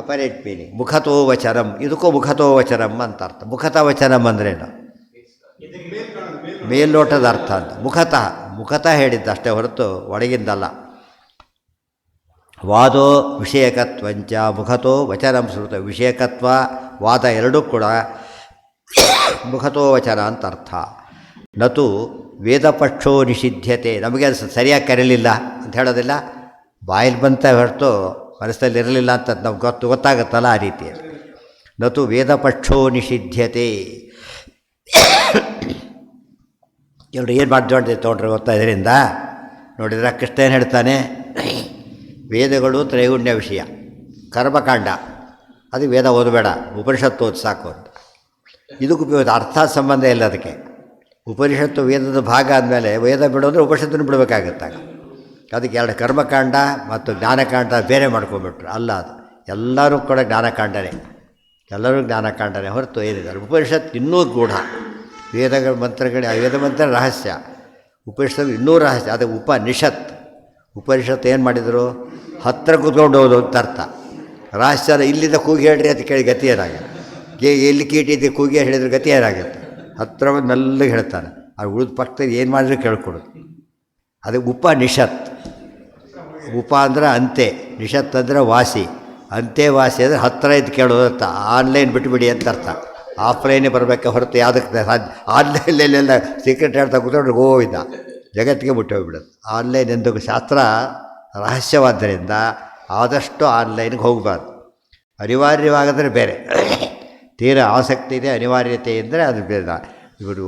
Apparent meaning. ಮುಖತೋ ವಚನಂ, ಇದಕ್ಕೂ ಮುಖತೋ ವಚನಂ ಅಂತ ಅರ್ಥ. ಮುಖತಃ ವಚನಂ ಅಂದ್ರೇನು? ಮೇಲ್ನೋಟದ ಅರ್ಥ ಅಂತ. ಮುಖತಃ ಹೇಳಿದ್ದು ಅಷ್ಟೇ ಹೊರತು ಒಳಗಿಂದಲ್ಲ. ವಾದೋ ವಿಷಯಕತ್ವಂಚ ಮುಖತೋ ವಚನಂ ಶ್ರುತ. ವಿಷಯಕತ್ವ ವಾದ ಎರಡೂ ಕೂಡ ಮುಖತೋ ವಚನ ಅಂತ ಅರ್ಥ. ನತು ವೇದಪಕ್ಷೋ ನಿಷಿದ್ಧತೆ, ನಮಗೆ ಅದು ಸರಿಯಾಗಿ ಕರೀಲಿಲ್ಲ ಅಂತ ಹೇಳೋದಿಲ್ಲ, ಬಾಯಲ್ಲಿ ಬಂತ ಹೊರತು ಮನಸ್ಸಲ್ಲಿ ಇರಲಿಲ್ಲ ಅಂತ ನಮ್ಗೆ ಗೊತ್ತಾಗುತ್ತಲ್ಲ, ಆ ರೀತಿಯಲ್ಲಿ. ನತು ವೇದಪಕ್ಷೋ ನಿಷಿದ್ಧತೆ. ಎಲ್ಲರೂ ಏನು ಮಾಡ್ಕೊಂಡೆ ತೊಗೊಂಡ್ರೆ ಗೊತ್ತಾ ಇದರಿಂದ? ನೋಡಿದ್ರೆ ಕೃಷ್ಣ ಏನು ಹೇಳ್ತಾನೆ? ವೇದಗಳು ತ್ರೈಗುಣ್ಯ ವಿಷಯ, ಕರ್ಮಕಾಂಡ ಅದು ವೇದ ಓದಬೇಡ, ಉಪನಿಷತ್ತು ಓದಿ ಸಾಕು ಅಂತ. ಇದಕ್ಕೂ ಅರ್ಥ ಸಂಬಂಧ ಇಲ್ಲ ಅದಕ್ಕೆ. ಉಪನಿಷತ್ತು ವೇದದ ಭಾಗ ಆದಮೇಲೆ ವೇದ ಬಿಡೋದ್ರೆ ಉಪನಿಷತ್ತನ್ನು ಬಿಡಬೇಕಾಗತ್ತಾಗ. ಅದಕ್ಕೆ ಎರಡು ಕರ್ಮಕಾಂಡ ಮತ್ತು ಜ್ಞಾನಕಾಂಡ ಬೇರೆ ಮಾಡ್ಕೊಂಬಿಟ್ರು. ಅಲ್ಲ, ಅದು ಎಲ್ಲರೂ ಕೂಡ ಜ್ಞಾನಕಾಂಡನೇ, ಎಲ್ಲರೂ ಜ್ಞಾನಕಾಂಡನೇ ಹೊರತು ಏನಿದೆ. ಉಪನಿಷತ್ತು ಇನ್ನೂ ಗೂಢ. ವೇದಗಳ ಮಂತ್ರಗಳು, ವೇದ ಮಂತ್ರ ರಹಸ್ಯ, ಉಪನಿಷತ್ತು ಇನ್ನೂ ರಹಸ್ಯ. ಅದು ಉಪನಿಷತ್. ಉಪನಿಷತ್ತು ಏನು ಮಾಡಿದರು? ಹತ್ತಿರ ಕೂತ್ಕೊಂಡು ಹೋದು ಅಂತ ಅರ್ಥ. ರಹಸ್ಯನ ಇಲ್ಲಿಂದ ಕೂಗಿ ಹೇಳ್ರಿ ಅಂತ ಕೇಳಿ ಗತಿ ಏನಾಗುತ್ತೆ? ಎಲ್ಲಿ ಕೀಟಿದ್ದು ಕೂಗಿ ಹೇಳಿದ್ರೆ ಗತಿ ಏನಾಗುತ್ತೆ? ಹತ್ತಿರ ಮೆಲ್ಲಗೆ ಹೇಳ್ತಾನೆ. ಅದು ಉಳಿದ ಪಕ್ಕದಲ್ಲಿ ಏನು ಮಾಡಿದ್ರು ಕೇಳ್ಕೊಡೋದು. ಅದು ಉಪನಿಷತ್. ಉಪ ಅಂದ್ರೆ ಅಂತೆ, ನಿಷತ್ ಅಂದರೆ ವಾಸಿ. ಅಂತೆ ವಾಸಿ ಅಂದರೆ ಹತ್ತಿರ ಇದ್ದು ಕೇಳೋದು ಅಂತ. ಆನ್ಲೈನ್ ಬಿಟ್ಟುಬಿಡಿ ಅಂತ ಅರ್ಥ. ಆಫ್ಲೈನೇ ಬರಬೇಕೆ ಹೊರತು ಯಾವುದಕ್ಕೆ ಸಾಧ್ಯ? ಆನ್ಲೈನಲ್ಲೆಲ್ಲ ಸೀಕ್ರೆಟ್ ಹೇಳ್ತಾ ಕೂತ್ಕೊಂಡ್ರೆ ಗೋವಿಂದ, ಜಗತ್ತಿಗೆ ಬಿಟ್ಟೋಗ್ಬಿಡೋದು. ಆನ್ಲೈನ್ ಎಂದು ಶಾಸ್ತ್ರ ರಹಸ್ಯವಾದ್ದರಿಂದ ಆದಷ್ಟು ಆನ್ಲೈನ್ಗೆ ಹೋಗಬಾರ್ದು. ಅನಿವಾರ್ಯವಾಗದ್ರೆ ಬೇರೆ, ತೀರ ಆಸಕ್ತಿ ಇದೆ ಅನಿವಾರ್ಯತೆ ಇದ್ದರೆ ಅದು ಬೇರೆ. ಇವರು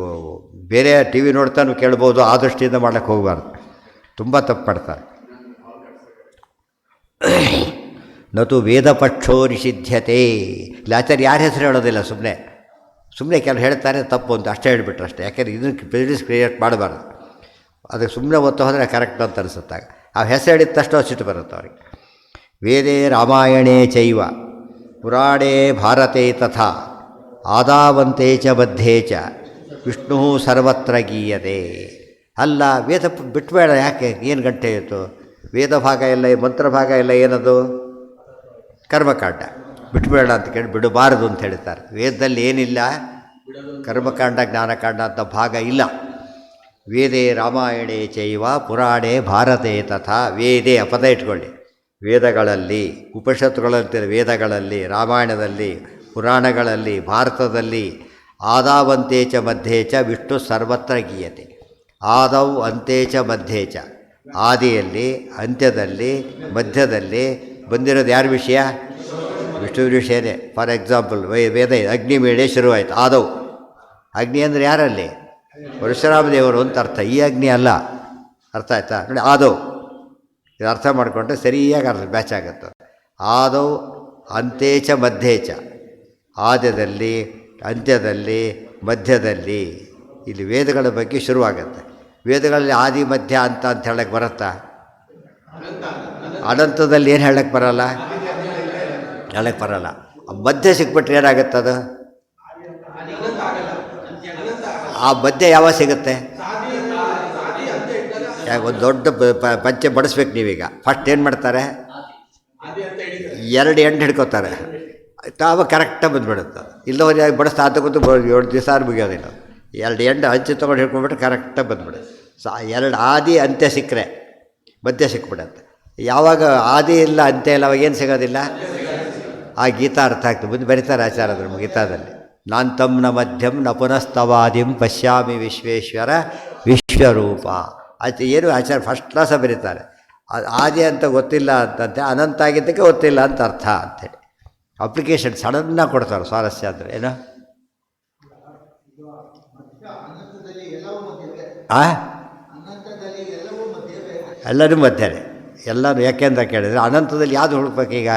ಬೇರೆ ಟಿ ವಿ ನೋಡ್ತಾನು ಕೇಳ್ಬೋದು, ಆ ದೃಷ್ಟಿಯಿಂದ ಮಾಡೋಕ್ಕೆ ಹೋಗಬಾರ್ದು, ತುಂಬ ತಪ್ಪು ಮಾಡ್ತಾರೆ. ನತು ವೇದಪಕ್ಷೋ ನಿಷಿಧ್ಯತೆ. ಇಲ್ಲಿ ಆಚಾರ್ಯ ಯಾರ ಹೆಸರು ಹೇಳೋದಿಲ್ಲ, ಸುಮ್ಮನೆ ಕೆಲವು ಹೇಳ್ತಾರೆ ತಪ್ಪು ಅಂತ ಅಷ್ಟೇ ಹೇಳಿಬಿಟ್ರೆ ಅಷ್ಟೇ. ಯಾಕೆಂದರೆ ಇದನ್ನು ಪ್ರೆಜುಡಿಸ್ ಕ್ರಿಯೇಟ್ ಮಾಡಬಾರ್ದು. ಅದಕ್ಕೆ ಸುಮ್ಮನೆ ಒತ್ತು ಹೋದರೆ ಕರೆಕ್ಟ್ ಅಂತ ಅನಿಸುತ್ತಾಗ ಆ ಹೆಸರು ಹೇಳಿದ ತಕ್ಷಣ ಸಿಟ್ಟು ಬರುತ್ತೆ ಅವ್ರಿಗೆ. ವೇದೇ ರಾಮಾಯಣೇ ಚೈವ ಪುರಾಣೇ ಭಾರತೆ ತಥಾ ಆದಾವಂತೆ ಚ ಬದ್ಧೇ ಚ ವಿಷ್ಣು ಸರ್ವತ್ರ ಗೀಯತೆ. ಅಲ್ಲ, ವೇದ ಬಿಟ್ಟಬೇಡ, ಯಾಕೆ ಏನು ಗಂಟೆ ಇತ್ತು? ವೇದ ಭಾಗ ಎಲ್ಲ, ಮಂತ್ರ ಭಾಗ ಎಲ್ಲ ಏನದು? ಕರ್ಮಕಾಂಡ. ಬಿಟ್ಟಬೇಡ ಅಂತ ಕೇಳಿ ಬಿಡಬಾರದು ಅಂತ ಹೇಳ್ತಾರೆ. ವೇದದಲ್ಲಿ ಏನಿಲ್ಲ, ಕರ್ಮಕಾಂಡ ಜ್ಞಾನಕಾಂಡ ಅಂತ ಭಾಗ ಇಲ್ಲ. ವೇದೇ ರಾಮಾಯಣೇ ಚೈವ ಪುರಾಣೇ ಭಾರತೆ ತಥಾ. ವೇದೇ ಪದ ಇಟ್ಕೊಳ್ಳಿ, ವೇದಗಳಲ್ಲಿ, ಉಪನಿಷತ್ತುಗಳಂತೆ ವೇದಗಳಲ್ಲಿ, ರಾಮಾಯಣದಲ್ಲಿ, ಪುರಾಣಗಳಲ್ಲಿ, ಭಾರತದಲ್ಲಿ ಆದಾವಂತೆ ಚ ಮಧ್ಯೆ ಚ ವಿಷ್ಣು ಸರ್ವತ್ರ ಗೀಯತೆ. ಆದೌ ಅಂತೆ ಚ ಮಧ್ಯೆ ಚ, ಆದಿಯಲ್ಲಿ, ಅಂತ್ಯದಲ್ಲಿ, ಮಧ್ಯದಲ್ಲಿ ಬಂದಿರೋದು ಯಾರ ವಿಷಯ? ವಿಷ್ಣು ವಿಷಯನೇ. ಫಾರ್ ಎಕ್ಸಾಂಪಲ್ ವೇದ ಅಗ್ನಿ ಮೇಳೆ ಶುರುವಾಯಿತು. ಆದೌ, ಅಗ್ನಿ ಅಂದರೆ ಯಾರಲ್ಲಿ? ಪರಶುರಾಮ ದೇವರು ಅಂತ ಅರ್ಥ, ಈ ಅಗ್ನಿ ಅಲ್ಲ. ಅರ್ಥ ಆಯ್ತಾ ನೋಡಿ? ಆದೌ ಇದು ಅರ್ಥ ಮಾಡಿಕೊಂಡ್ರೆ ಸರಿಯಾಗಿ ಅರ್ಥ ಮ್ಯಾಚ್ ಆಗುತ್ತೆ. ಆದೌ ಅಂತೆ ಚ ಮಧ್ಯೆ ಚ, ಆದ್ಯದಲ್ಲಿ, ಅಂತ್ಯದಲ್ಲಿ, ಮಧ್ಯದಲ್ಲಿ. ಇಲ್ಲಿ ವೇದಗಳ ಬಗ್ಗೆ ಶುರುವಾಗುತ್ತೆ. ವೇದಗಳಲ್ಲಿ ಆದಿ ಮಧ್ಯ ಅಂತ ಹೇಳಕ್ಕೆ ಬರುತ್ತಾ? ಅನಂತದಲ್ಲಿ ಏನು ಹೇಳಕ್ಕೆ ಬರಲ್ಲ, ಹೇಳಕ್ಕೆ ಬರಲ್ಲ. ಮಧ್ಯ ಸಿಕ್ಬಿಟ್ರೆ ಏನಾಗುತ್ತದು? ಆ ಮಧ್ಯ ಯಾವಾಗ ಸಿಗುತ್ತೆ? ಯಾಕೆ ಒಂದು ದೊಡ್ಡ ಪಂಚೆ ಬಡಿಸ್ಬೇಕು ನೀವೀಗ. ಫಸ್ಟ್ ಏನು ಮಾಡ್ತಾರೆ? 2 ಎಂಟು ಹಿಡ್ಕೋತಾರೆ, ತಾವು ಕರೆಕ್ಟಾಗಿ ಬಂದುಬಿಡುತ್ತೆ. ಇಲ್ಲವರೆ ಬಡಿಸ್ತಾ ಅಂತ ಗೊತ್ತು 7 ದಿವಸ ಮುಗಿಯೋದಿಲ್ಲ. 2 ಎಂಟು ಹಂಚು ತೊಗೊಂಡು ಹಿಡ್ಕೊಂಡ್ಬಿಟ್ರೆ ಕರೆಕ್ಟಾಗಿ ಬಂದುಬಿಡುತ್ತೆ. 2 ಆದಿ ಅಂತ್ಯ ಸಿಕ್ಕರೆ ಮಧ್ಯ ಸಿಕ್ಬಿಡುತ್ತೆ. ಯಾವಾಗ ಆದಿ ಇಲ್ಲ ಅಂತ್ಯ ಇಲ್ಲ ಅವಾಗ ಏನು ಸಿಗೋದಿಲ್ಲ? ಆ ಗೀತಾ ಅರ್ಥ ಆಗ್ತದೆ. ಮುಂದೆ ಬರೀತಾರೆ ಆಚಾರ್ಯರು ಗೀತಾದಲ್ಲಿ, ನಾಂತಂ ನ ಮಧ್ಯಂ ನ ಪುನಸ್ತವಾದಿಂ ಪಶ್ಯಾಮಿ ವಿಶ್ವೇಶ್ವರ ವಿಶ್ವರೂಪ. ಏನು ಆಚಾರ್ಯ ಫಸ್ಟ್ ಕ್ಲಾಸ ಬರೀತಾರೆ. ಆದಿ ಅಂತ ಗೊತ್ತಿಲ್ಲ ಅಂತಂತೆ, ಅನಂತ ಆಗಿದ್ದಕ್ಕೆ ಗೊತ್ತಿಲ್ಲ ಅಂತ ಅರ್ಥ ಅಂಥೇಳಿ ಅಪ್ಲಿಕೇಶನ್ ಸಡನ್ನಾಗಿ ಕೊಡ್ತಾರೆ. ಸ್ವಾರಸ್ಯ ಅಂದರೆ ಏನು? ಎಲ್ಲರೂ ಮಧ್ಯನೇ, ಎಲ್ಲರೂ. ಯಾಕೆಂತ ಕೇಳಿದರೆ ಅನಂತದಲ್ಲಿ ಯಾವುದು ಹುಡುಕ್ಬೇಕೀಗ?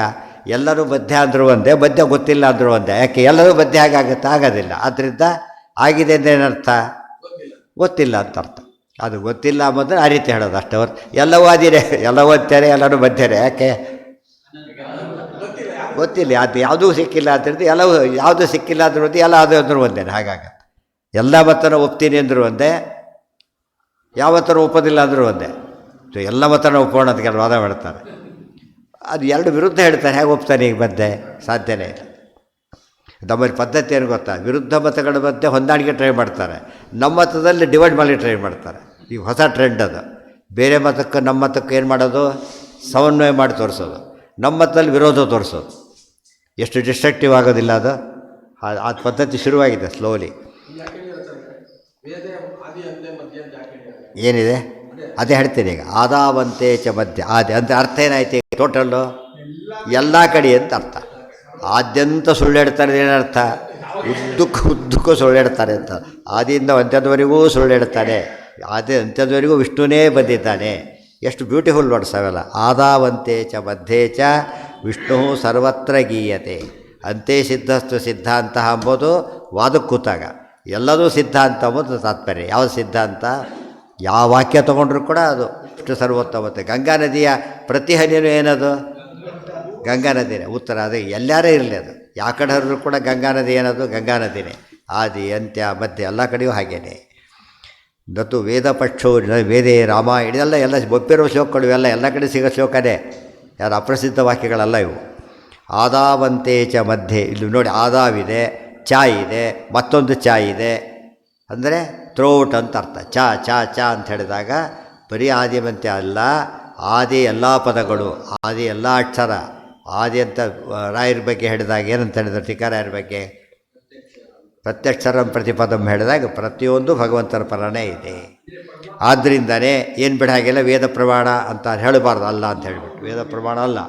ಎಲ್ಲರೂ ಮಧ್ಯ ಅಂದರೂ ಒಂದೇ, ಮಧ್ಯ ಗೊತ್ತಿಲ್ಲ ಅಂದರೂ ಒಂದೇ. ಯಾಕೆ ಎಲ್ಲರೂ ಮಧ್ಯ ಆಗುತ್ತೆ? ಆಗೋದಿಲ್ಲ. ಆದ್ದರಿಂದ ಆಗಿದೆ ಅಂದರೆ ಏನರ್ಥ? ಗೊತ್ತಿಲ್ಲ ಅಂತ ಅರ್ಥ. ಅದು ಗೊತ್ತಿಲ್ಲ ಅಂಬಂದ್ರೆ ಆ ರೀತಿ ಹೇಳೋದು ಅಷ್ಟೇ ಹೊರತು ಎಲ್ಲವೂ ಆದಿರೇ, ಎಲ್ಲ ಓದ್ತಾರೆ, ಎಲ್ಲರೂ ಮಧ್ಯರೆ. ಯಾಕೆ ಗೊತ್ತಿಲ್ಲ, ಅದು ಯಾವುದೂ ಸಿಕ್ಕಿಲ್ಲ ಅಂತ ಹೇಳಿದ್ರೆ ಎಲ್ಲವೂ, ಯಾವುದೂ ಸಿಕ್ಕಿಲ್ಲ ಅಂದ್ರೂ ಒಂದೇ, ಎಲ್ಲ ಅದು ಅಂದರೂ ಒಂದೇ. ಹಾಗಾಗತ್ತೆ. ಎಲ್ಲ ಮತನ ಒಪ್ತೀನಿ ಅಂದರೂ ಒಂದೇ, ಯಾವ ಥರ ಒಪ್ಪೋದಿಲ್ಲ ಅಂದರೂ ಒಂದೇ. ಎಲ್ಲ ಮತನ ಒಪ್ಪೋಣ ಅಂತ ಕೆಲವು ವಾದ ಮಾಡ್ತಾರೆ. ಅದು 2 ವಿರುದ್ಧ ಹೇಳ್ತಾರೆ. ಹೇಗೆ ಒಪ್ತಾನೆ ಈಗ ಮಧ್ಯೆ? ಸಾಧ್ಯನೇ ಇಲ್ಲ. ನಮ್ಮಲ್ಲಿ ಪದ್ಧತಿ ಏನು ಗೊತ್ತಾ? ವಿರುದ್ಧ ಮತಗಳ ಮಧ್ಯೆ ಹೊಂದಾಣಿಕೆ ಟ್ರೈ ಮಾಡ್ತಾರೆ. ನಮ್ಮ ಮತದಲ್ಲಿ ಡಿವೈಡ್ ಮಾಡಿ ಟ್ರೈ ಮಾಡ್ತಾರೆ. ಈಗ ಹೊಸ ಟ್ರೆಂಡ್ ಅದು. ಬೇರೆ ಮತಕ್ಕೆ ನಮ್ಮ ಮತಕ್ಕೆ ಏನು ಮಾಡೋದು? ಸಮನ್ವಯ ಮಾಡಿ ತೋರಿಸೋದು. ನಮ್ಮ ಮತದಲ್ಲಿ ವಿರೋಧ ತೋರಿಸೋದು. ಎಷ್ಟು ಡಿಸ್ಟ್ರಕ್ಟಿವ್ ಆಗೋದಿಲ್ಲ ಅದು? ಆ ಪದ್ಧತಿ ಶುರುವಾಗಿದೆ ಸ್ಲೋಲಿ. ಏನಿದೆ ಅದೇ ಹೇಳ್ತೀನಿ ಈಗ. ಆದಾವಂತೆ ಚ ಮಧ್ಯ, ಆದಿ ಅಂತ ಅರ್ಥ ಏನಾಯ್ತು? ಟೋಟಲ್ಲು ಎಲ್ಲ ಕಡೆ ಅಂತ ಅರ್ಥ. ಆದ್ಯಂತ ಸುಳ್ಳು ಹೇಳ್ತಾರೆ ಏನರ್ಥ? ಉದ್ದಕ್ಕೂ ಸುಳ್ಳು ಹೇಳ್ತಾರೆ ಅಂತ. ಆದಿಯಿಂದ ಅಂತ್ಯದವರೆಗೂ ಸುಳ್ಳು ಹೇಳ್ತಾನೆ. ಆದಿ ಅಂತ್ಯದವರೆಗೂ ವಿಷ್ಣುನೇ ಬಂದಿದ್ದಾನೆ. ಎಷ್ಟು ಬ್ಯೂಟಿಫುಲ್ ವರ್ಡ್ಸ್ ಅವೆಲ್ಲ. ಆದಾವಂತೆ ಚ ಮಧ್ಯೆ ಚ ವಿಷ್ಣು ಸರ್ವತ್ರ ಗೀಯತೆ. ಅಂತೆ ಸಿದ್ಧಸ್ತು ಸಿದ್ಧಾಂತ ಅಂಬೋದು ವಾದಕ್ಕೆ ಕೂತಾಗ, ಎಲ್ಲದೂ ಸಿದ್ಧಾಂತ ಅಂಬೋದು ತಾತ್ಪರ್ಯ. ಯಾವ ಸಿದ್ಧಾಂತ? ಯಾವ ವಾಕ್ಯ ತೊಗೊಂಡ್ರೂ ಕೂಡ ಅದು ವಿಷ್ಣು ಸರ್ವೋತ್ತಮತೆ. ಗಂಗಾ ನದಿಯ ಪ್ರತಿ ಹನಿಯೂ ಏನದು? ಗಂಗಾ ನದಿನೇ. ಉತ್ತರ ಅದು ಎಲ್ಲಾರೇ ಇರಲಿ, ಅದು ಯಾವ ಕಡೆ ಹರಿದ್ರು ಕೂಡ ಗಂಗಾ ನದಿ ಏನದು? ಗಂಗಾ ನದಿನೇ. ಆದಿ ಅಂತ್ಯ ಮಧ್ಯೆ ಎಲ್ಲ ಕಡೆಯೂ ಹಾಗೇನೆ. ನತು ವೇದ ಪಕ್ಷೋ ವೇದೇ ರಾಮಾಯಣ, ಎಲ್ಲ ಒಪ್ಪಿರೋ ಶ್ಲೋಕಗಳು ಇವೆಲ್ಲ ಎಲ್ಲ ಕಡೆ ಸಿಗೋ ಶ್ಲೋಕನೇ. ಯಾರು ಅಪ್ರಸಿದ್ಧ ವಾಕ್ಯಗಳಲ್ಲ ಇವು. ಆದಾವಂತೆ ಚ ಮಧ್ಯೆ, ಇಲ್ಲಿ ನೋಡಿ ಆದಾವಿದೆ, ಚ ಇದೆ, ಮತ್ತೊಂದು ಚ ಇದೆ ಅಂದರೆ ಥ್ರೋಟ್ ಅಂತ ಅರ್ಥ. ಚ ಅಂತ ಹೇಳಿದಾಗ ಬರೀ ಆದಿಮಂತ್ಯ ಅಲ್ಲ, ಆದಿ ಎಲ್ಲ ಪದಗಳು, ಆದಿ ಎಲ್ಲ ಅಕ್ಷರ. ಆದಿ ಅಂತ ರಾಯರ ಬಗ್ಗೆ ಹೇಳಿದಾಗ ಏನಂತ ಹೇಳಿದ್ರು? ಟೀಕಾರಾಯರ ಬಗ್ಗೆ ಪ್ರತ್ಯಕ್ಷರಂ ಪ್ರತಿಪದಂ ಹೇಳಿದಾಗ ಪ್ರತಿಯೊಂದು ಭಗವಂತನ ಪರನೇ ಇದೆ. ಆದ್ದರಿಂದನೇ ಏನು ಬಿಡ ಹಾಗೆಲ್ಲ ವೇದ ಪ್ರಮಾಣ ಅಂತ ಹೇಳಬಾರ್ದು. ಅಲ್ಲ ಅಂತ ಹೇಳಿಬಿಟ್ಟು ವೇದ ಪ್ರಮಾಣ ಅಲ್ಲ